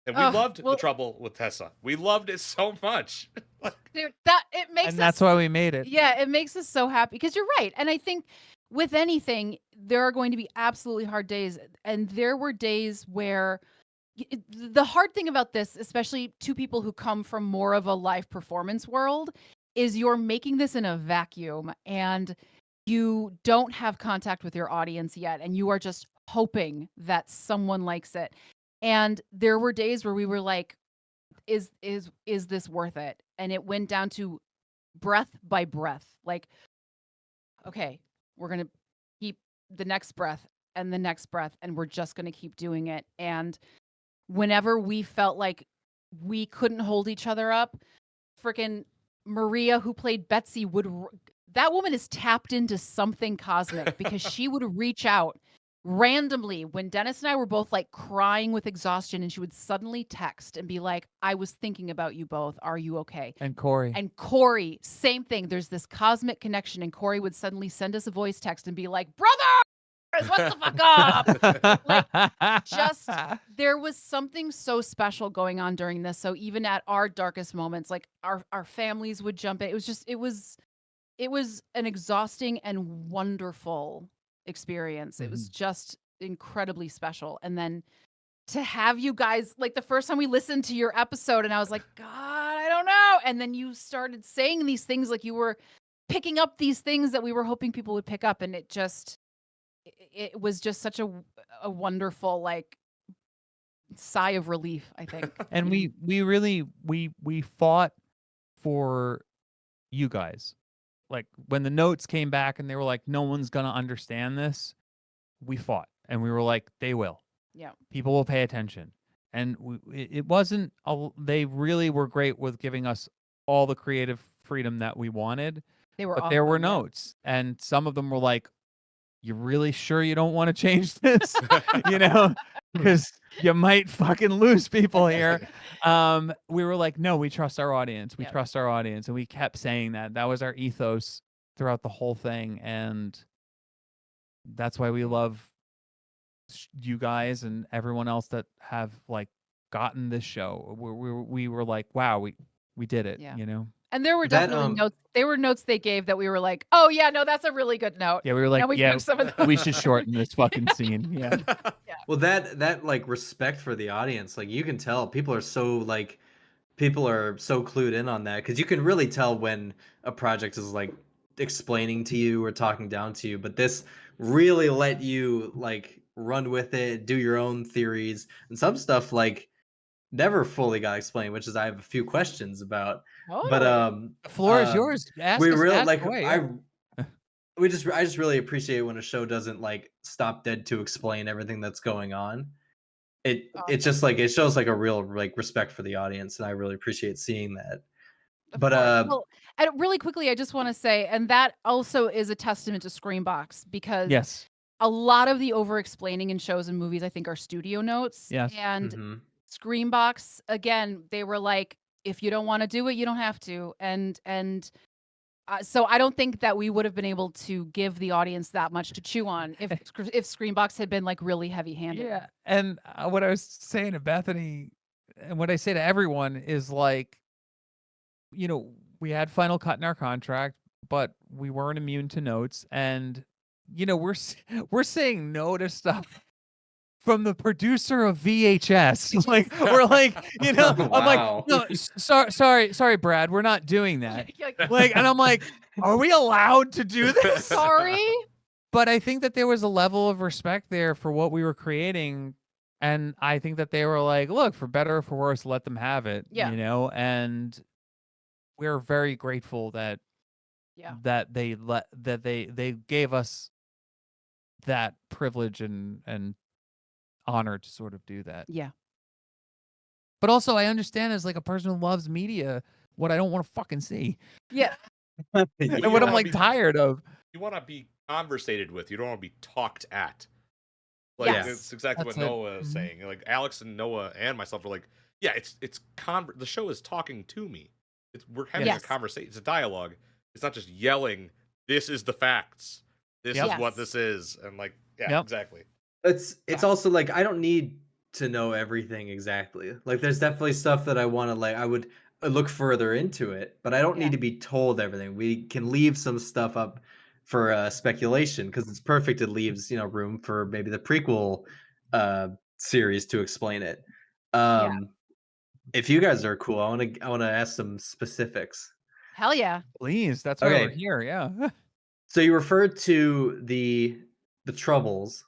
And we Oh, loved The well, Trouble with Tessa. We loved it so much. dude, that it makes And us that's why we made it. Yeah, it makes us so happy because you're right. And I think with anything, there are going to be absolutely hard days. And there were days where the hard thing about this, especially to people who come from more of a live performance world, is you're making this in a vacuum and you don't have contact with your audience yet. And you are just hoping that someone likes it. And there were days where we were like, is this worth it? And it went down to breath by breath. Like, okay, we're going to keep the next breath and the next breath, and we're just going to keep doing it. And whenever we felt like we couldn't hold each other up, freaking Maria, who played Betsy, that woman is tapped into something cosmic because she would reach out randomly when Dennis and I were both like crying with exhaustion, and she would suddenly text and be like, I was thinking about you both. Are you okay? And Corey. And Corey, same thing. There's this cosmic connection, and Corey would suddenly send us a voice text and be like, brothers, what the fuck up? Like, just there was something so special going on during this. So even at our darkest moments, like our families would jump in. It was an exhausting and wonderful experience. It was just incredibly special. And then to have you guys, like the first time we listened to your episode and I was like, God, I don't know. And then you started saying these things, like you were picking up these things that we were hoping people would pick up. And it was just such a wonderful, like, sigh of relief, I think. And we really fought for you guys. Like when the notes came back and they were like, no one's gonna understand this, we fought and we were like, they will. Yeah. People will pay attention. And it wasn't they really were great with giving us all the creative freedom that we wanted. They were but there were awesome, yeah. notes, and some of them were like, you really sure you don't want to change this? You know, because you might fucking lose people here. We were like, no, we trust our audience. We trust our audience. And we kept saying that. That was our ethos throughout the whole thing. And that's why we love you guys and everyone else that have like gotten this show. We were like, wow, we did it, Yeah. you know? And there were definitely notes. There were notes they gave that we were like, oh yeah, no, that's a really good note. Yeah, we were like, and we yeah, took some of those. we should shorten this fucking scene. Yeah. Well, that like respect for the audience, like you can tell people are so clued in on that, because you can really tell when a project is like explaining to you or talking down to you, but this really let you like run with it, do your own theories, and some stuff like never fully got explained, which is I have a few questions about. But the floor is yours. Ask we us, really ask like away, yeah. I just really appreciate when a show doesn't like stop dead to explain everything that's going on. It's just like it shows like a real like respect for the audience, and I really appreciate seeing that. But Well, and really quickly, I just want to say, and that also is a testament to Screambox, because yes, a lot of the over-explaining in shows and movies, I think, are studio notes. Yes. And Screambox, again, they were like, if you don't want to do it, you don't have to. And so I don't think that we would have been able to give the audience that much to chew on if Screambox had been like really heavy-handed. Yeah. And what I was saying to Bethany, and what I say to everyone is like, you know, we had final cut in our contract, but we weren't immune to notes. And, you know, we're saying no to stuff from the producer of VHS. Like, we're like, you know, I'm like, Wow. no, sorry, Brad, we're not doing that. Like, and I'm like, are we allowed to do this? Sorry. But I think that there was a level of respect there for what we were creating. And I think that they were like, look, for better or for worse, let them have it. Yeah. You know, and we're very grateful that they gave us that privilege and honor to sort of do that. Yeah. But also I understand as like a person who loves media, what I don't want to fucking see. Yeah. Well, And you what I'm wanna like be- tired of. You want to be conversated with. You don't want to be talked at. Like Yes. it's exactly That's what it. Noah is Mhm. saying. Like Alex and Noah and myself are like, yeah, the show is talking to me. We're having Yes. a conversation. It's a dialogue. It's not just yelling. This is the facts. This Yep. is what Yes. this is. And like, yeah, Yep. exactly. It's also like I don't need to know everything exactly. Like there's definitely stuff that I want to like I would look further into it, but I don't Yeah. need to be told everything. We can leave some stuff up for speculation because it's perfect. It leaves, you know, room for maybe the prequel series to explain it. Yeah. If you guys are cool, I want to ask some specifics. Hell yeah. Please, that's why we're Okay. here. Yeah. So you referred to the troubles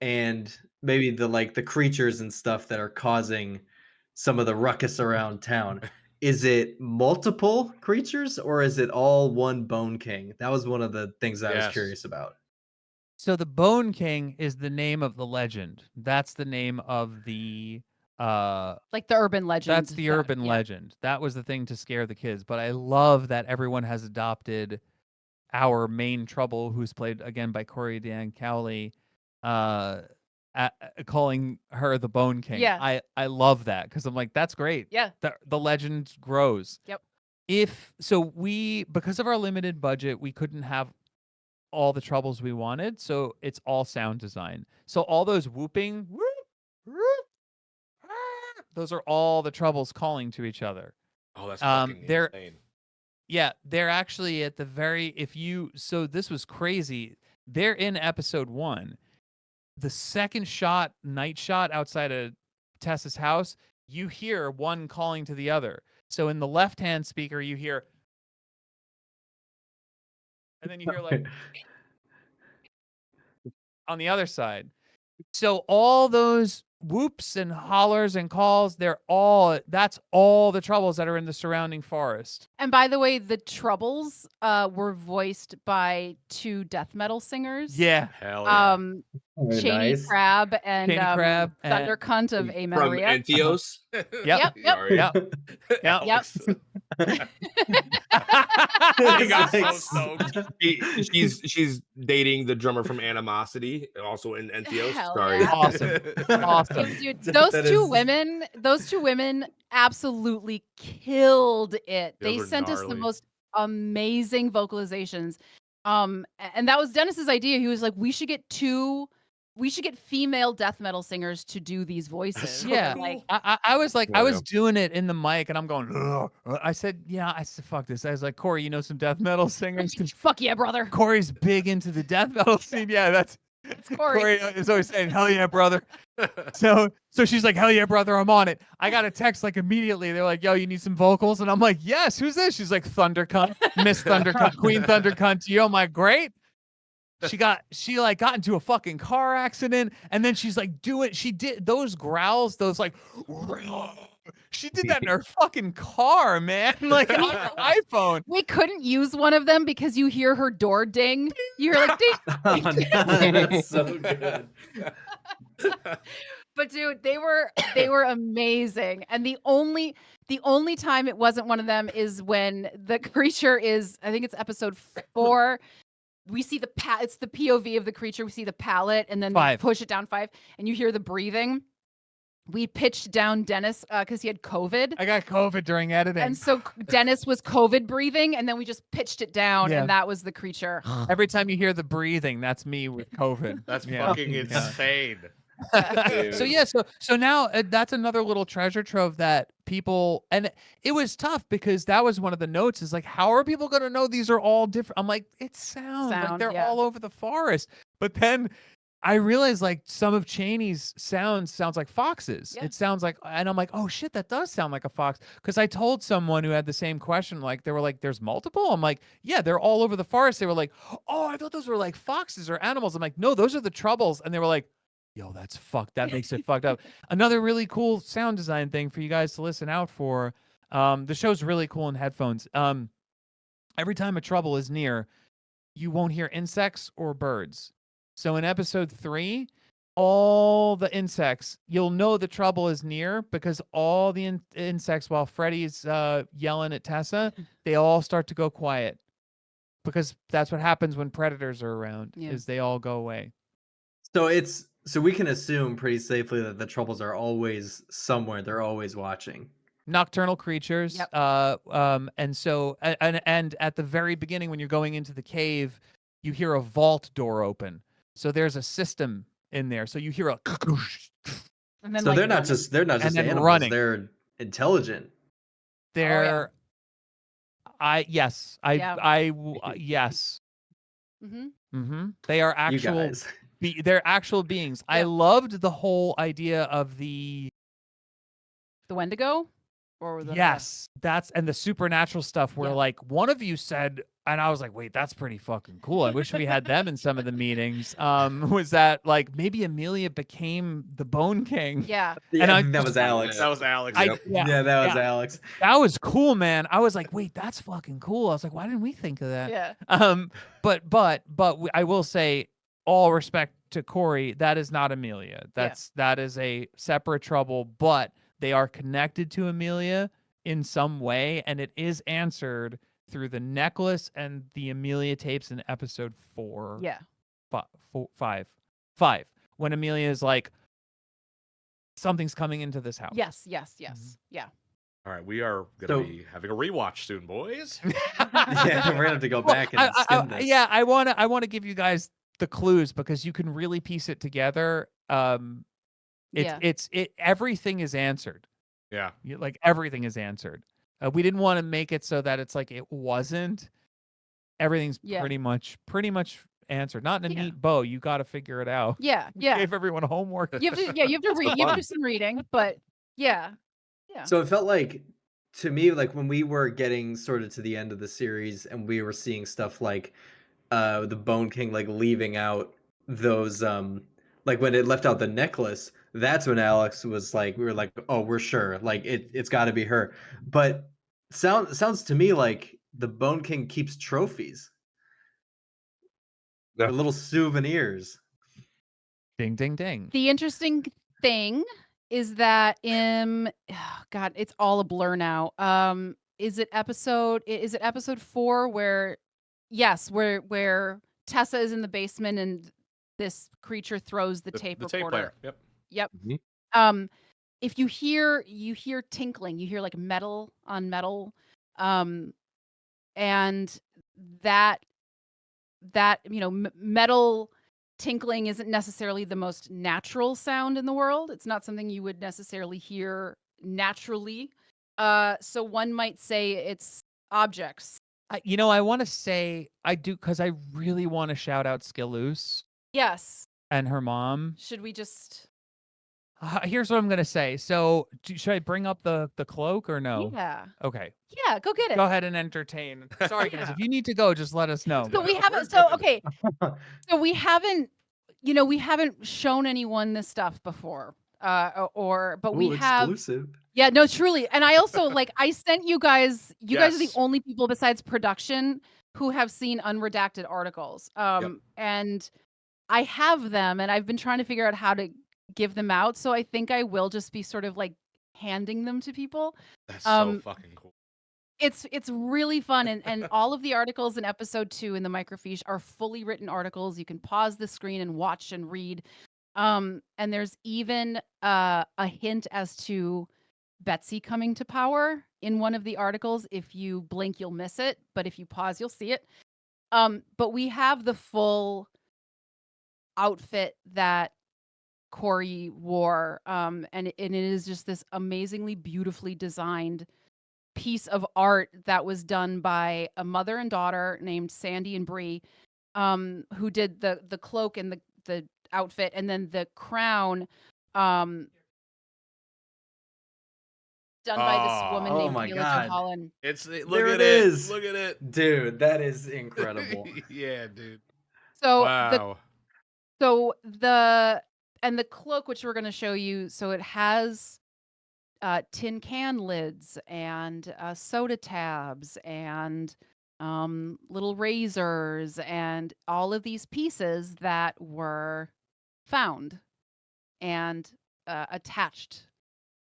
and maybe the creatures and stuff that are causing some of the ruckus around town. Is it multiple creatures or is it all one Bone King? That was one of the things I was Yes. curious about. So the Bone King is the name of the legend. That's the name of the Like the urban legend. that's the urban legend. That was the thing to scare the kids. But I love that everyone has adopted our main trouble, who's played again by Corey Dan Cowley, calling her the Bone King. Yeah. I love that because I'm like, that's great. Yeah. The legend grows. Yep. Because of our limited budget, we couldn't have all the troubles we wanted, so it's all sound design. So all those whooping, those are all the troubles calling to each other. Oh, that's fucking they're insane. Yeah, they're actually at the very so this was crazy. They're in episode 1. The second night shot outside of Tessa's house, you hear one calling to the other. So in the left-hand speaker, you hear, and then you hear like on the other side. So all those whoops and hollers and calls, that's all the troubles that are in the surrounding forest. And by the way, the Troubles were voiced by 2 death metal singers. Yeah. Hell yeah. Very Cheney nice. Crab and Cheney Crab and- Thunder Cunt of From Amenorrhea. Antios. Yep. Sorry. Yep. Yep. Alex. He got so stoked. She's dating the drummer from Animosity, also in Antios. Hell Sorry. yeah. Awesome. Dude, That those is- two women absolutely killed it. They Those are sent us the gnarly. most amazing vocalizations. And that was Dennis's idea. He was like, we should get female death metal singers to do these voices. So Yeah. cool. Like, I was like, Yeah, I was yeah. doing it in the mic and I'm going, ugh. I said, fuck this. I was like, Corey, you know some death metal singers? 'Cause fuck yeah, brother. Corey's big into the death metal scene. Yeah, that's Corey. Corey is always saying, hell yeah, brother. So she's like, hell yeah, brother, I'm on it. I got a text like immediately. They're like, yo, you need some vocals? And I'm like, yes, who's this? She's like, Thunder Cunt, Miss Thunder Cunt, Queen Thunder Cunt to you. I'm like, great. She got into a fucking car accident, and then she's like, she did those growls, those like, she did that in her fucking car, man, like on her iPhone. We couldn't use one of them because you hear her door ding. You hear like ding. Oh, no, that's so good. But dude, they were amazing. And the only time it wasn't one of them is when the creature is, I think it's episode 4. We see it's the POV of the creature. We see the palette and then 5. they push it down 5 and you hear the breathing. We pitched down Dennis because he had COVID. I got COVID during editing. And so Dennis was COVID breathing, and then we just pitched it down, Yeah. and that was the creature. Every time you hear the breathing, that's me with COVID. That's Yeah. fucking Yeah. insane. So now that's another little treasure trove that people, and it was tough because that was one of the notes is like, how are people going to know these are all different? I'm like, it's sound like they're yeah. all over the forest. But then I realized like some of Chaney's sounds like foxes. Yeah. It sounds like, and I'm like, oh shit, that does sound like a fox. Because I told someone who had the same question, like they were like, "There's multiple." I'm like, "Yeah, they're all over the forest." They were like, "Oh, I thought those were like foxes or animals." I'm like, "No, those are the troubles." And they were like, "Yo, that's fucked. That makes it fucked up." Another really cool sound design thing for you guys to listen out for. The show's really cool in headphones. Every time a trouble is near, you won't hear insects or birds. So in episode 3, all the insects, you'll know the trouble is near because all the insects, while Freddy's yelling at Tessa, they all start to go quiet because that's what happens when predators are around. Yeah. Is they all go away. So we can assume pretty safely that the troubles are always somewhere. They're always watching. Nocturnal creatures. Yep. And so and at the very beginning when you're going into the cave, you hear a vault door open. So there's a system in there. So you hear a And then So like they're not just then animals. running. They're intelligent. They're yes. Yeah. Yes. Mm-hmm. They are You actual guys. they're actual beings. I Yeah. loved the whole idea of the Wendigo? Or the yes, that's and the supernatural stuff where Yeah. like one of you said, and I was like, wait, that's pretty fucking cool. I wish we had them in some of the meetings. Was that like maybe Amelia became the Bone King? Yeah. Yeah, And I I think that was Alex. That was Alex. I Yep. yeah, that was Alex. that was cool, man. I was like, wait, that's fucking cool. I was like, why didn't we think of that? Yeah. But I will say, all respect to Corey, that is not Amelia. That is a separate trouble, but they are connected to Amelia in some way, and it is answered through the necklace and the Amelia tapes in episode 4. Yeah. 5. When Amelia is like, something's coming into this house. Yes. Yeah. All right, we are going to be having a rewatch soon, boys. Yeah, we're gonna have to go back and skim this. Yeah, I want to give you guys the clues because you can really piece it together. Everything is answered. Yeah. Like everything is answered. We didn't want to make it so that it's like it wasn't. Everything's pretty much answered. Not in a neat bow. You got to figure it out. Yeah. We Yeah. gave everyone homework. You have to read. You have to do some reading, but yeah. Yeah. So it felt like, to me, like when we were getting sort of to the end of the series and we were seeing stuff like the Bone King like leaving out those like when it left out the necklace, that's when Alex was like, we were like, oh, we're sure, like it's got to be her. But sounds to me like the Bone King keeps trophies, Yeah. little souvenirs. Ding, ding, ding. The interesting thing is that God, it's all a blur now. Is it episode 4 where where Tessa is in the basement and this creature throws the tape the recorder. tape player. Yep. Yep. Mhm. If you hear tinkling, you hear like metal on metal, and that metal tinkling isn't necessarily the most natural sound in the world. It's not something you would necessarily hear naturally. So one might say it's objects. I want to say I do because I really want to shout out Skilloose Yes. and her mom. Should we just? Here's what I'm gonna say. So, should I bring up the cloak or no? Yeah. Okay. Yeah. Go get it. Go ahead and entertain. Sorry, guys. If you need to go, just let us know. So we haven't. So we haven't. We haven't shown anyone this stuff before. But we have. Exclusive. Yeah, no, truly. And I also I sent you guys. You guys are the Yes. only people besides production who have seen unredacted articles. And I have them, and I've been trying to figure out how to give them out. So I think I will just be sort of like handing them to people. That's so fucking cool. It's really fun, and all of the articles in episode 2 in the microfiche are fully written articles. You can pause the screen and watch and read. And there's even a hint as to Betsy coming to power in one of the articles. If you blink, you'll miss it, but if you pause, you'll see it. But we have the full outfit that Corey wore, and it is just this amazingly beautifully designed piece of art that was done by a mother and daughter named Sandy and Bree, who did the cloak and the outfit, and then the crown, done by this woman Oh, Oh named my Kayla God. Holland. look There at it is. Look at it. Dude, that is incredible. Yeah, dude. So Wow. the cloak, which we're going to show you, so it has tin can lids and soda tabs and little razors and all of these pieces that were found and attached.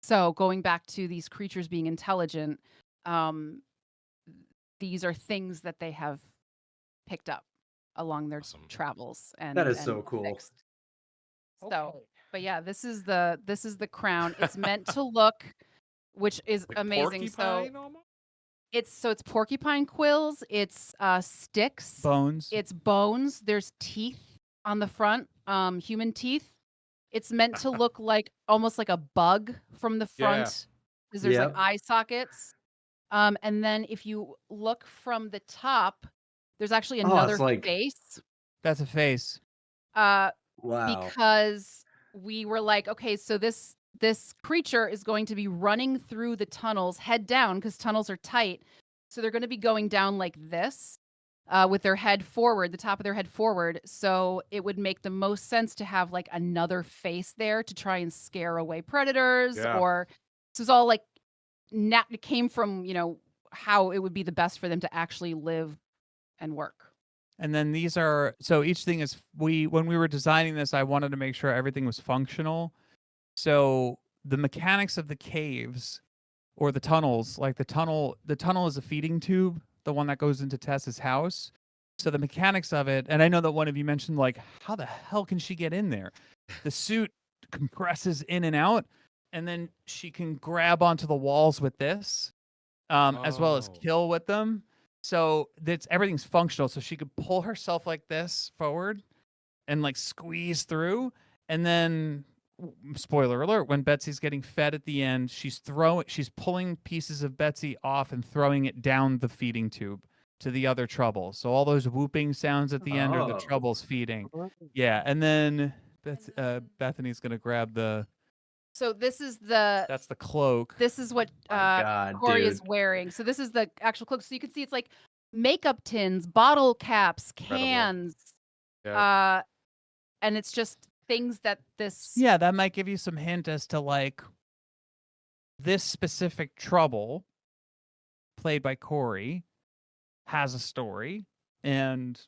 So going back to these creatures being intelligent, these are things that they have picked up along their Awesome. travels and That is so cool. fixed. So, but yeah, this is the crown. It's meant to look, which is Like amazing. porcupine almost? It's porcupine quills, it's sticks, Bones. it's bones. There's teeth on the front, human teeth. It's meant to look like almost like a bug from the front, because there's like Yep. eye sockets. And then if you look from the top, there's actually Oh, another it's like face. That's a face. wow. Because we were like, okay, so this creature is going to be running through the tunnels head down, because tunnels are tight. So they're going to be going down like this, with their head forward, the top of their head forward. So it would make the most sense to have like another face there to try and scare away predators. Yeah. Or this is all like it came from, how it would be the best for them to actually live and work. And then these are, so each thing is, when we were designing this, I wanted to make sure everything was functional. So the mechanics of the caves or the tunnels, like the tunnel is a feeding tube, the one that goes into Tessa's house. So the mechanics of it, and I know that one of you mentioned, like, how the hell can she get in there? The suit compresses in and out, and then she can grab onto the walls with this, as well as Oh. kill with them. So everything's functional. So she could pull herself like this forward and like squeeze through. And then, spoiler alert, when Betsy's getting fed at the end, she's pulling pieces of Betsy off and throwing it down the feeding tube to the other trouble. So all those whooping sounds at the end are the Oh. troubles feeding. Yeah. And then Bethany's going to grab So this is that's the cloak. This is what My God, Corey dude. is wearing. So this is the actual cloak. So you can see it's like makeup tins, bottle caps, Incredible. cans, Yeah. and it's just things that this. Yeah, that might give you some hint as to like this specific trouble, played by Corey, has a story, and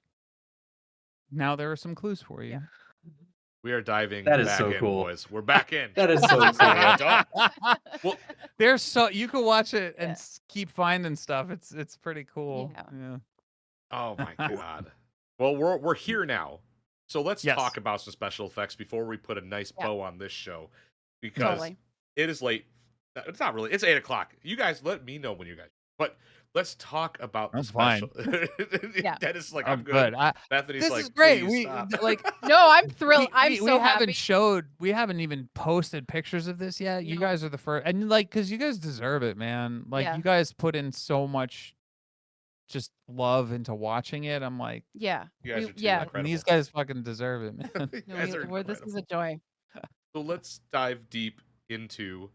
now there are some clues for you. Yeah. We are diving That is back so in, cool. boys. We're back in. That is so We ain't cool. done. Well, There's you can watch it and Yeah. keep finding stuff. It's pretty cool. Yeah. oh my God. Well, we're here now. So let's Yes. talk about some special effects before we put a nice Yeah. bow on this show. Because Totally. it is late. It's not really. It's 8:00. You guys let me know when you guys. But let's talk about the I'm fine. special. Yeah. Dennis is like, I'm I'm good. good. Bethany's This like, is great. "Please We stop." like No, I'm thrilled. I'm so happy. we haven't even posted pictures of this yet. You No. guys are the first, and like, because you guys deserve it, man. Like, Yeah. you guys put in so much just love into watching it. I'm like, Yeah. You guys are too yeah. incredible. these guys fucking deserve it, man. You No, guys are this is a incredible. joy. So let's dive deep into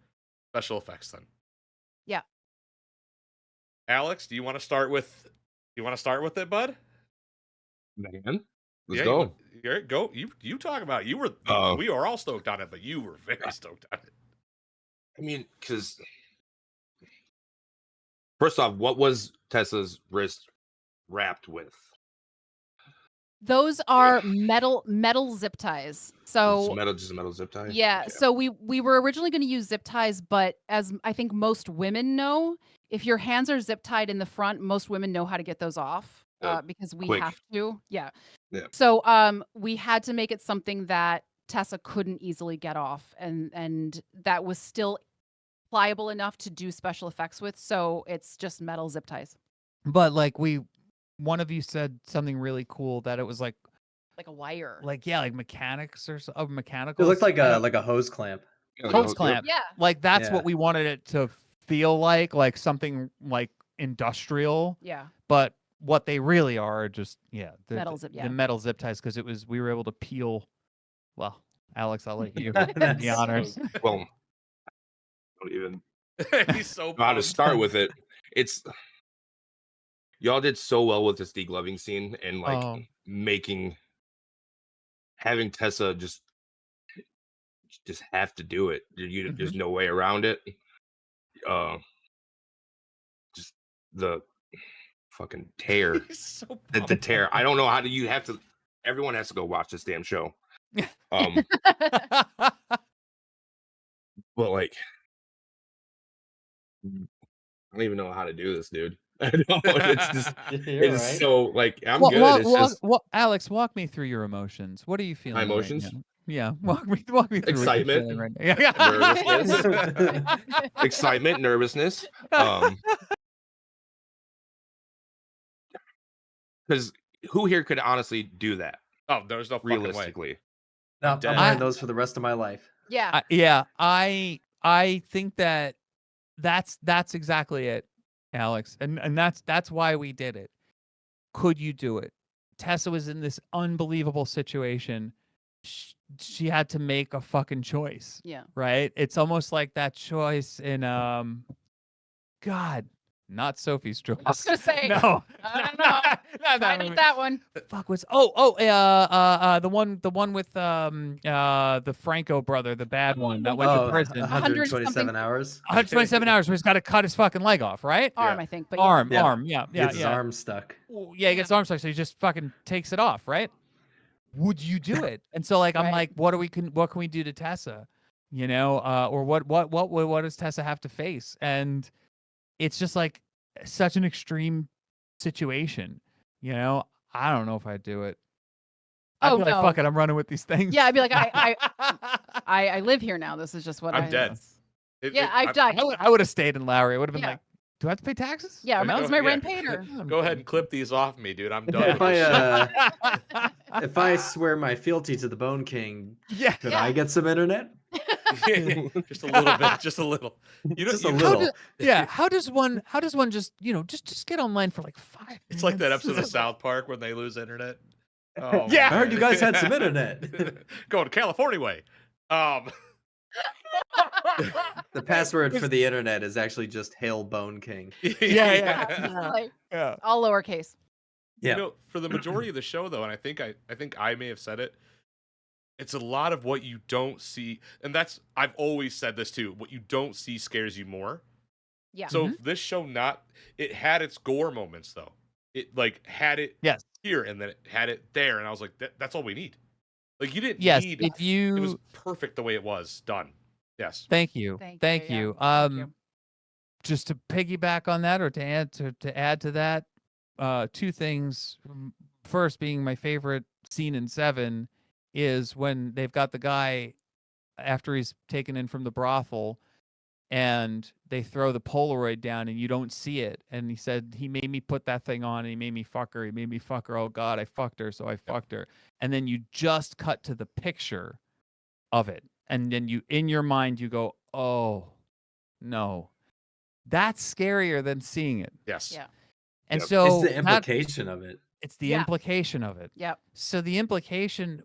special effects then. Yeah. Alex, do you want to start with it, bud? Man, let's Yeah, go. Go. You talk about it. We are all stoked on it, but you were very stoked on it. I mean, because first off, what was Tessa's wrist wrapped with? Those are metal zip ties. So Just a metal zip tie. yeah, Okay. so we were originally going to use zip ties, but as I think most women know, if your hands are zip tied in the front, most women know how to get those off, because we quick. have to. Yeah. Yeah. So we had to make it something that Tessa couldn't easily get off, and that was still pliable enough to do special effects with. So it's just metal zip ties, But like, one of you said something really cool, that it was like like a wire. like mechanics or mechanical. It looked like a hose clamp. Yeah, hose yep. clamp. Yeah. Like, that's Yeah. what we wanted it to feel like something like industrial. Yeah. But what they really are just the Metal zip, yeah. the metal zip ties, because we were able to peel Well, Alex, I'll let you That's the honors. Well, don't even He's so know how to pumped. start with it. It's y'all did so well with this degloving scene and like having Tessa just have to do it. There's no way around it. Just the fucking tear. He's so The tear. I don't know how to. You have to. Everyone has to go watch this damn show. But like, I don't even know how to do this, dude. I know it's just. It's right. so like I'm good. It's just Alex, walk me through your emotions. What are you feeling? my emotions. Right now? Yeah, walk me through Excitement, what you're feeling right now. nervousness, excitement, nervousness. Because who here could honestly do that? Oh, there's no fucking way. Realistically. No, I'm dead. wearing those for the rest of my life. Yeah. I think that's exactly it, Alex, and that's why we did it. Could you do it? Tessa was in this unbelievable situation. She had to make a fucking choice. Yeah. Right? It's almost like that choice in God, not Sophie's Choice. I was gonna say no. I don't know. I need that one. Fuck, what's the one with the Franco brother, the bad one that went to prison. 127 hours. 127 hours where he's got to cut his fucking leg off, right? Arm, I think, but arm, yeah. yeah. Gets his arm stuck. Yeah, he gets his arm stuck, so he just fucking takes it off, right? Would you do it? And so like I'm like, what can we do to Tessa? You know, or what does Tessa have to face? And it's just like such an extreme situation, you know. I don't know if I'd do it. I'd be like, fuck it, I'm running with these things. Yeah, I'd be like, I live here now. This is just what I'm dead. I've died. I would have stayed in Lowry. I would have been like, do I have to pay taxes? Yeah, is my rent paid or? Go ahead and clip these off me, dude. I'm done. If I swear my fealty to the Bone King, could I get some internet? Just a little bit, just a little. Just a little. How does one just just get online for like 5 minutes? It's like that episode of South Park when they lose internet. Oh, yeah, I heard you guys had some internet. Going to California way. The password for the internet is actually just Hail Bone King. Yeah. All lowercase. Yeah. You know, for the majority of the show though, and I think I may have said it, it's a lot of what you don't see, and I've always said this too. What you don't see scares you more. Yeah. So this show it had its gore moments though. It like had it here and then it had it there, and I was like, that's all we need. Like you didn't need. It was perfect the way it was done. Yes. Thank you. Thank you. Just to piggyback on that, or to add to that, two things. First, being my favorite scene in 7 is when they've got the guy after he's taken in from the brothel, and they throw the Polaroid down and you don't see it. And he said, he made me put that thing on and he made me fuck her. He made me fuck her. Oh God, I fucked her. So I fucked her. And then you just cut to the picture of it. And then in your mind, you go, oh no, that's scarier than seeing it. Yes. Yeah. And so it's the implication of it. It's the implication of it. Yep. So the implication,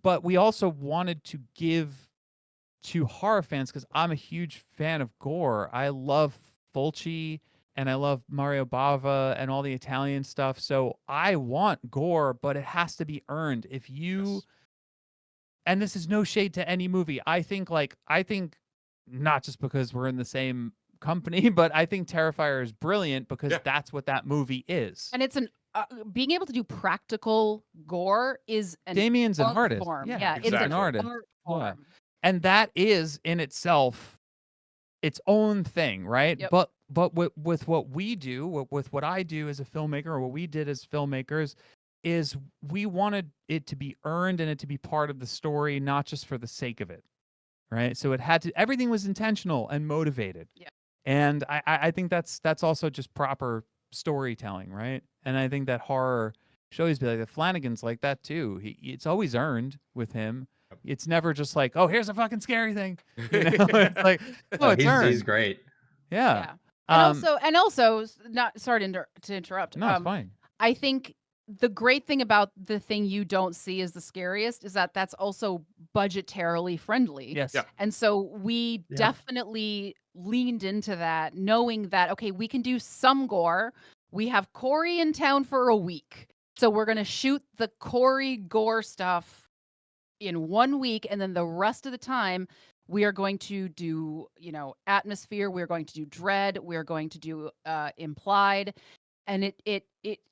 but we also wanted to give to horror fans, because I'm a huge fan of gore. I love Fulci and I love Mario Bava and all the Italian stuff. So I want gore, but it has to be earned. If you, and this is no shade to any movie. I think not just because we're in the same company, but I think Terrifier is brilliant because that's what that movie is. And it's being able to do practical gore is Damien's an artist. Form. Yeah, exactly. It's an artist. Art form. And that is in itself its own thing, right? Yep. But with what we do, with what I do as a filmmaker, or what we did as filmmakers, is we wanted it to be earned and it to be part of the story, not just for the sake of it, right? So everything was intentional and motivated. Yeah. And I think that's also just proper storytelling, right? And I think that horror should always be like that. Flanagan's like that too. It's always earned with him. It's never just like, oh, here's a fucking scary thing. You know? It's like, oh, it's earned. He's great. Yeah. And also, not sorry to interrupt. No, it's fine. I think the great thing about the thing you don't see is the scariest is that that's also budgetarily friendly. Yes. Yeah. And so we Yeah. definitely leaned into that, knowing that, okay, we can do some gore. We have Corey in town for a week. So we're going to shoot the Corey gore stuff in 1 week. And then the rest of the time, we are going to do, atmosphere. We're going to do dread. We're going to do implied. And it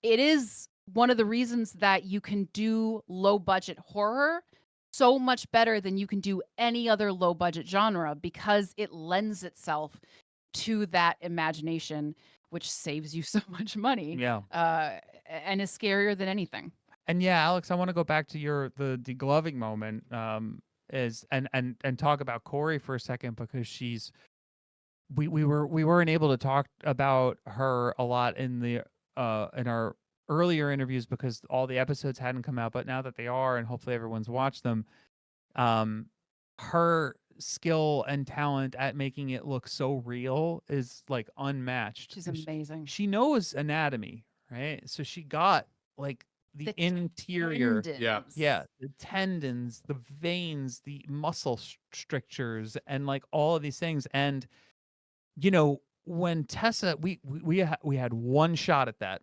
is one of the reasons that you can do low budget horror so much better than you can do any other low budget genre, because it lends itself to that imagination, which saves you so much money. Yeah. And is scarier than anything. And yeah, Alex, I want to go back to the degloving moment, and talk about Corey for a second, because we weren't able to talk about her a lot in our earlier interviews because all the episodes hadn't come out, but now that they are, and hopefully everyone's watched them, her skill and talent at making it look so real is like unmatched. She's amazing. She knows anatomy, right? So she got like the interior, tendons. yeah, the tendons, the veins, the muscle strictures, and like all of these things. And when Tessa, we had one shot at that,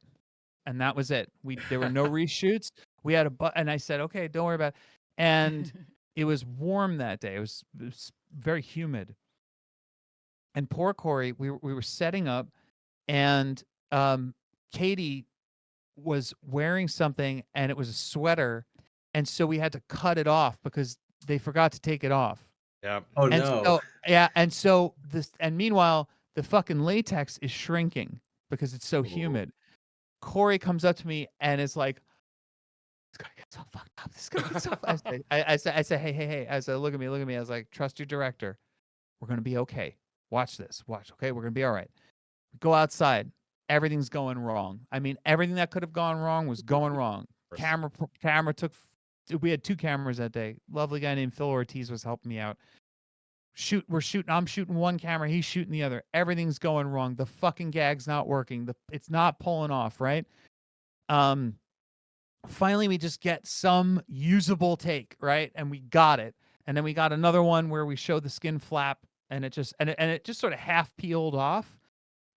and that was it. There were no reshoots. We had and I said, okay, don't worry about it. And it was warm that day. It was very humid. And poor Corey, we were setting up, and Katie was wearing something, and it was a sweater, and so we had to cut it off because they forgot to take it off. Yeah. Oh And no. so, and meanwhile, the fucking latex is shrinking because it's so humid. Corey comes up to me and is like, "This guy gets so fucked up. This guy gets so fucked up." I said, hey. I said, look at me. I was like, trust your director. We're gonna be okay. Watch this. Watch. Okay, we're gonna be all right. Go outside. Everything's going wrong. I mean, everything that could have gone wrong was going wrong. Camera took. We had 2 cameras that day. Lovely guy named Phil Ortiz was helping me out. We're shooting. I'm shooting one camera. He's shooting the other. Everything's going wrong. The fucking gag's not working. It's not pulling off, right? Finally, we just get some usable take, right? And we got it. And then we got another one where we showed the skin flap, and it just sort of half peeled off,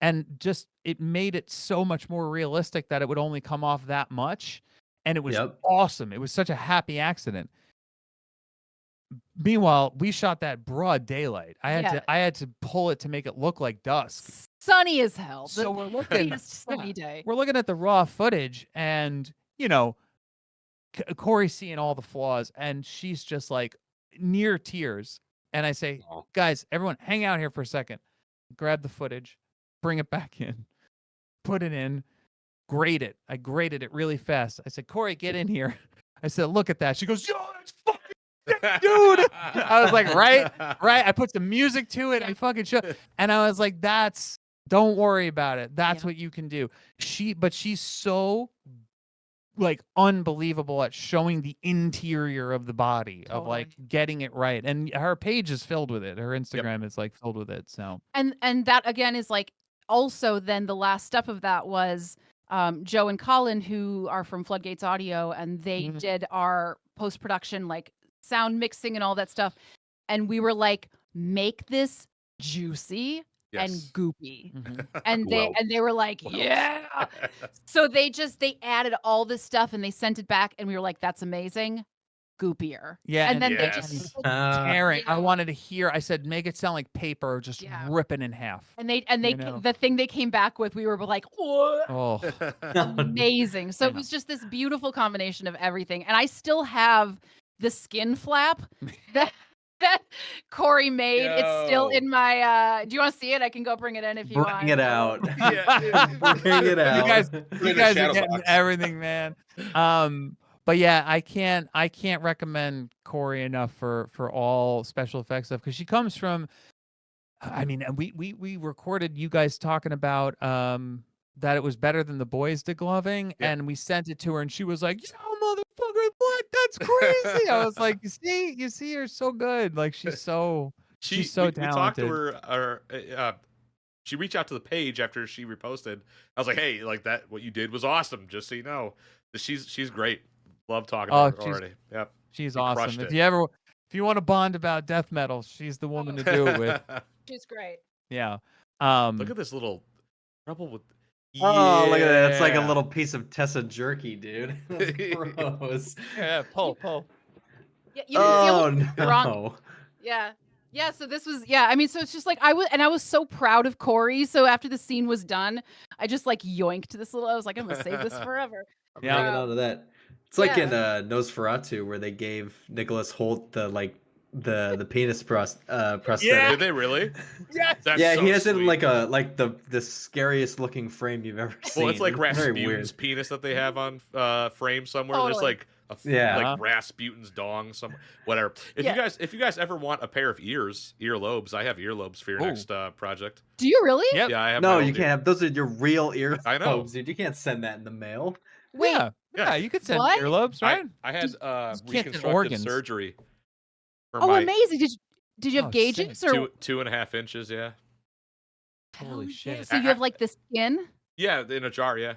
and just it made it so much more realistic that it would only come off that much, and it was awesome. It was such a happy accident. Meanwhile, we shot that broad daylight. I had to pull it to make it look like dusk. Sunny as hell. So we're looking sunny day. We're looking at the raw footage, and Corey's seeing all the flaws, and she's just like near tears. And I say, guys, everyone, hang out here for a second. Grab the footage, bring it back in, put it in, grade it. I graded it really fast. I said, Corey, get in here. I said, look at that. She goes, yo, that's fucking sick, dude. I was like, right. I put some music to it. I fucking showed. And I was like, don't worry about it. That's what you can do. But she's so like unbelievable at showing the interior of the body, of like getting it right. And her page is filled with it. Her Instagram is like filled with it. So and that again is like also then the last step of that was Joe and Colin, who are from Floodgates Audio, and they did our post-production like sound mixing and all that stuff. And we were like, make this juicy and goopy. And they were like, yeah. So they added all this stuff and they sent it back, and we were like, that's amazing. Goopier. Yeah. And then they just tearing. I wanted to hear, I said, make it sound like paper, just ripping in half. And the thing they came back with, we were like, what? Oh, amazing. So it was just this beautiful combination of everything. And I still have the skin flap that Corey made. It's still in my do you want to see it? I can go bring it in if you want. Bring it out. Bring it You out. guys are getting everything, man. But yeah, I can't recommend Corey enough for all special effects stuff, because she comes from, I mean, we recorded you guys talking about that it was better than the boys degloving, and we sent it to her, and she was like, "Yo, motherfucker, what? That's crazy!" I was like, "You see, you're so good. Like she's so talented." We talked to her. She reached out to the page after she reposted. I was like, "Hey, like that, what you did was awesome. Just so you know." She's great. Love talking to Oh, her already. Yep. she's She crushed awesome. it. If you want to bond about death metal, she's the woman to do it with. She's great. Yeah. Look at this little trouble with. Oh, look at that. It's like a Yeah. little piece of Tessa jerky, dude. That's gross. Yeah, pull. Yeah, you can see Oh, how drunk. no. Yeah. Yeah, so this was I mean, so it's just like I was so proud of Corey. So after the scene was done, I just like yoinked this little. I was like, I'm gonna save this forever. I'm Yeah. hanging on to that. It's like in Yeah. Nosferatu where they gave Nicholas Holt the penis prosthetic. Did they really? Yes. That's Yeah, so he has it in sweet. like the scariest looking frame you've ever seen. Well, it's like very Rasputin's weird. penis that they have on frame somewhere. There's Totally. like Yeah. like Rasputin's dong somewhere. Whatever. If you guys ever want a pair of earlobes, I have earlobes for your Ooh. next project. Do you really? Yep. Yeah, I have. No, my you own can't have those are your real earlobes, I know. dude. You can't send that in the mail. Wait. Yeah, you could send What? earlobes, right? I had Just can't send reconstructive organs. surgery. For Oh, my amazing. Did you have Oh, gauges sick. or 2.5 inches. Yeah. Holy Hell shit. yeah. So you have like the skin? Yeah, in a jar. Yeah.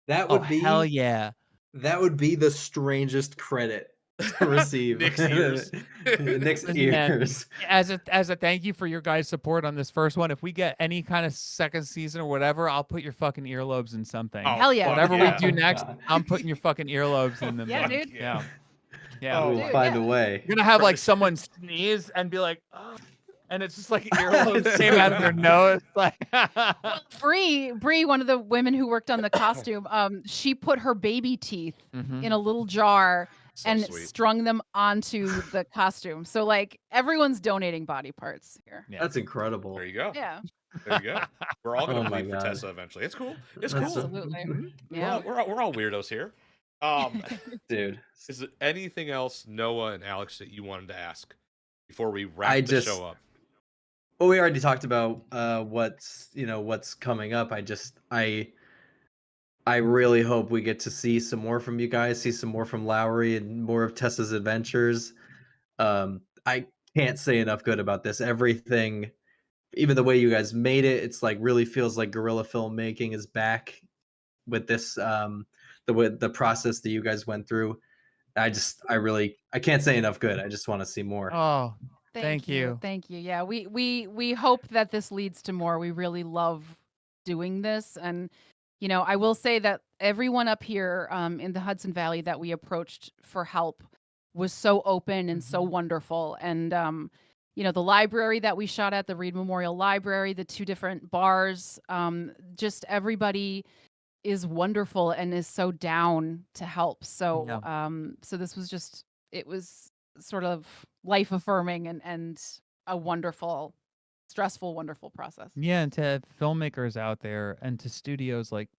That Oh, would be hell yeah. That would be the strangest credit to receive. Nick's ears. Nick's Listen, ears. As a thank you for your guys' support on this first one, if we get any kind of second season or whatever, I'll put your fucking earlobes in something. Oh, Hell yeah. fuck Whatever yeah. we do next, God. I'm putting your fucking earlobes in them. Yeah, man. dude. Yeah. Yeah. We'll Dude, find yeah. a way. You're gonna have like Right. someone sneeze and be like, oh, and it's just like earlobes came out of their nose. Like Bree, one of the women who worked on the costume, she put her baby teeth Mhm. in a little jar So and sweet. strung them onto the costume. So like everyone's donating body parts here. Yeah. That's incredible. There you go. Yeah, There you go. We're all gonna Oh my bleed for God. Tessa eventually. It's cool. It's That's cool. absolutely. We're Yeah. all, we're all weirdos here. Dude. Is there anything else, Noah and Alex, that you wanted to ask before we wrap I the just- show up? Well, we already talked about what's coming up. I really hope we get to see some more from you guys, see some more from Lowry and more of Tessa's adventures. I can't say enough good about this. Everything, even the way you guys made it, it's like really feels like guerrilla filmmaking is back with this the process that you guys went through. I can't say enough good. I just want to see more. Oh, Thank you. Thank you. Yeah, we hope that this leads to more. We really love doing this, and I will say that everyone up here in the Hudson Valley that we approached for help was so open and so wonderful. And the library that we shot at, the Reed Memorial Library, the 2 different bars, just everybody is wonderful and is so down to help. So Yeah. so this was just, it was sort of life affirming and a wonderful, stressful, wonderful process. Yeah, and to filmmakers out there and to studios like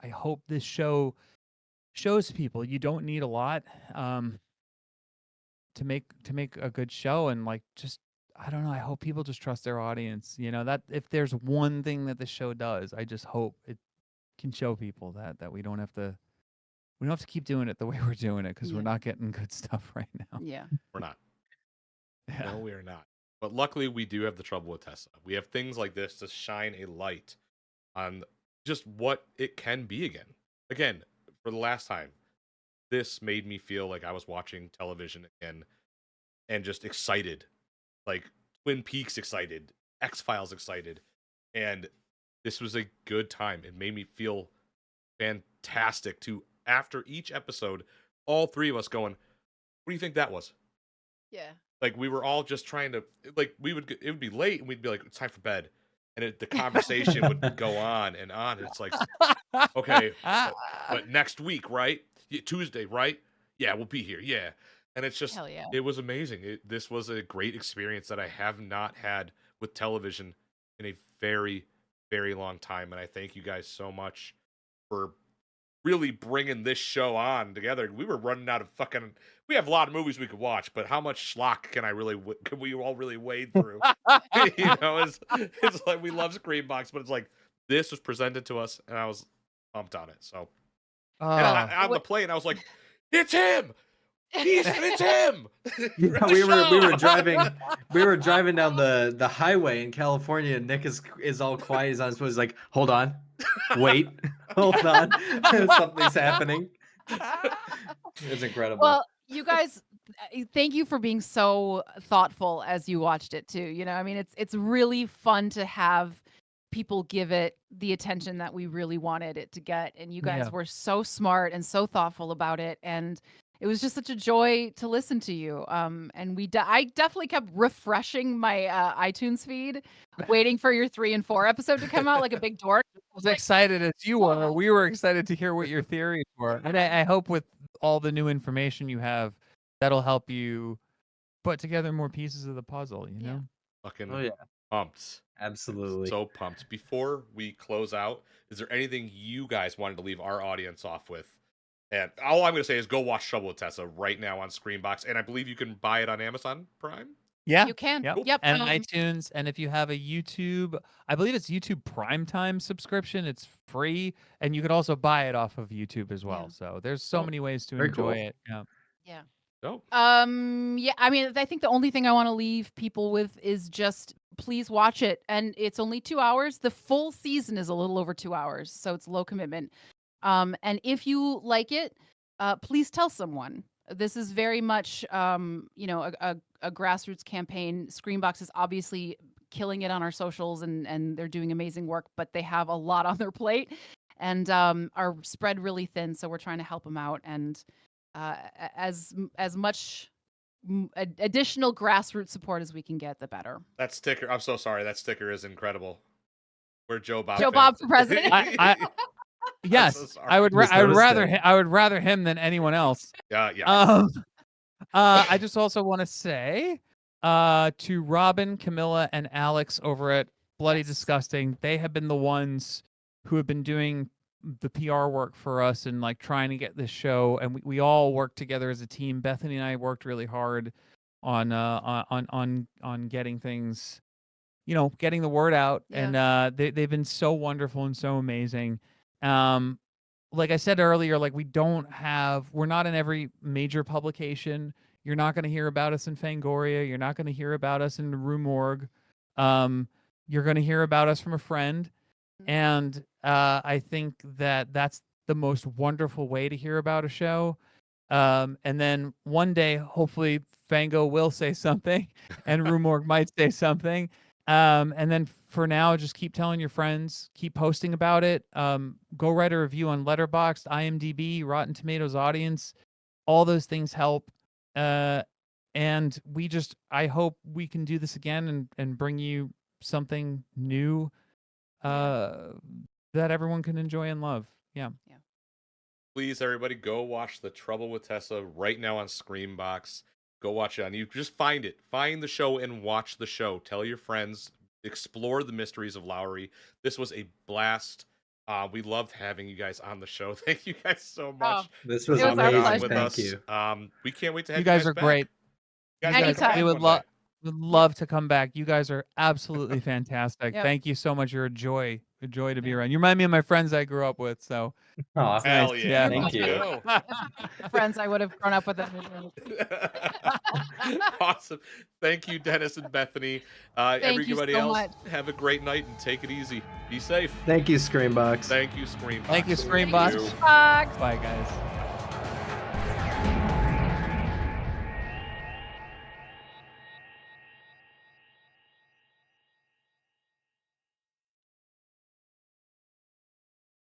I hope this show shows people you don't need a lot to make a good show, and like just I don't know, I hope people just trust their audience. That if there's one thing that the show does, I just hope it can show people that we don't have to keep doing it the way we're doing it because we're Yeah. not getting good stuff right now. Yeah. We're not. Yeah. No, we are not. But luckily, we do have the trouble with Tessa. We have things like this to shine a light on just what it can be again. Again, for the last time, this made me feel like I was watching television again and just excited. Like Twin Peaks excited, X-Files excited. And this was a good time. It made me feel fantastic to, after each episode, all 3 of us going, what do you think that was? Yeah. Like we were all just trying to, like it would be late and we'd be like, it's time for bed. And the conversation would go on. And it's like, okay, but next week, right? Tuesday, right? Yeah, we'll be here. Yeah. And it's just, Hell yeah. it was amazing. This was a great experience that I have not had with television in a very, very long time. And I thank you guys so much for really bringing this show on together. We were running out of we have a lot of movies we could watch, but how much schlock can we all really wade through? It's like we love Screambox, but it's like this was presented to us and I was pumped on it. So and on the plane I was like, it's him. It's him. Yeah, we were driving down the highway in California, and Nick is all quiet. He's on his phone. He's like, hold on. Wait, hold on, something's happening. It's incredible. Well, you guys, thank you for being so thoughtful as you watched it too. You know, I mean, it's really fun to have people give it the attention that we really wanted it to get, and you guys Yeah. were so smart and so thoughtful about it, and it was just such a joy to listen to you. And I definitely kept refreshing my iTunes feed, waiting for your 3 and 4 episode to come out like a big dork. As excited as you were, we were excited to hear what your theories were. And I hope with all the new information you have, that'll help you put together more pieces of the puzzle, you know? Fucking Oh yeah, pumped. absolutely. So pumped. Before we close out, is there anything you guys wanted to leave our audience off with? And all I'm going to say is go watch Trouble with Tessa right now on Screambox. And I believe you can buy it on Amazon Prime. Yeah. You can. Yep. Yep. And iTunes. And if you have a YouTube, I believe it's YouTube Primetime subscription, it's free. And you could also buy it off of YouTube as well. Yeah. So there's so many ways to Very enjoy cool. it. Yeah. Yeah. Oh. Yeah, I mean, I think the only thing I want to leave people with is just please watch it. And it's only 2 hours. The full season is a little over 2 hours, so it's low commitment. And if you like it, please tell someone. This is very much, you know, a grassroots campaign. Screambox is obviously killing it on our socials, and they're doing amazing work, but they have a lot on their plate, and are spread really thin. So we're trying to help them out, and as much additional grassroots support as we can get, the better. That sticker, I'm so sorry. That sticker is incredible. We're Joe Bob. Joe fans. Bob for president. Yes, so sorry. I would Just noticed rather it. I would rather him than anyone else. Yeah. I just also want to say to Robin, Camilla, and Alex over at Bloody Disgusting, they have been the ones who have been doing the PR work for us and like trying to get this show, and we all work together as a team. Bethany and I worked really hard on getting things, you know, getting the word out, Yeah. and they've been so wonderful and so amazing. Like I said earlier, like we're not in every major publication. You're not going to hear about us in Fangoria. You're not going to hear about us in Rue Morgue. You're going to hear about us from a friend. And I think that that's the most wonderful way to hear about a show. And then one day, hopefully, Fango will say something, and Rue Morgue might say something. And then for now, just keep telling your friends, keep posting about it. Go write a review on Letterboxd, IMDb, Rotten Tomatoes audience. All those things help. And I hope we can do this again and bring you something new that everyone can enjoy and love. Yeah. Please, everybody, go watch The Trouble with Tessa right now on Screambox. Go watch it on you. Just find it. Find the show and watch the show. Tell your friends. Explore the mysteries of Lowry. This was a blast. We loved having you guys on the show. Thank you guys so much. This was It was our amazing. pleasure. Thank you. We can't wait to have You guys are back. great. You guys gotta come Anytime. back We would one day. would love to come back. You guys are absolutely fantastic. Yep. Thank you so much. You're a joy to be around. You remind me of my friends I grew up with. So Aw, Hell nice. yeah. Thank you. Go. Friends I would have grown up with. Awesome. Thank you, Dennis and Bethany. Thank you Everybody so else, much. have a great night and take it easy. Be safe. Thank you, Screambox. Thank you, Screambox. Thank you, Thank Screambox. you. Bye. Bye, guys.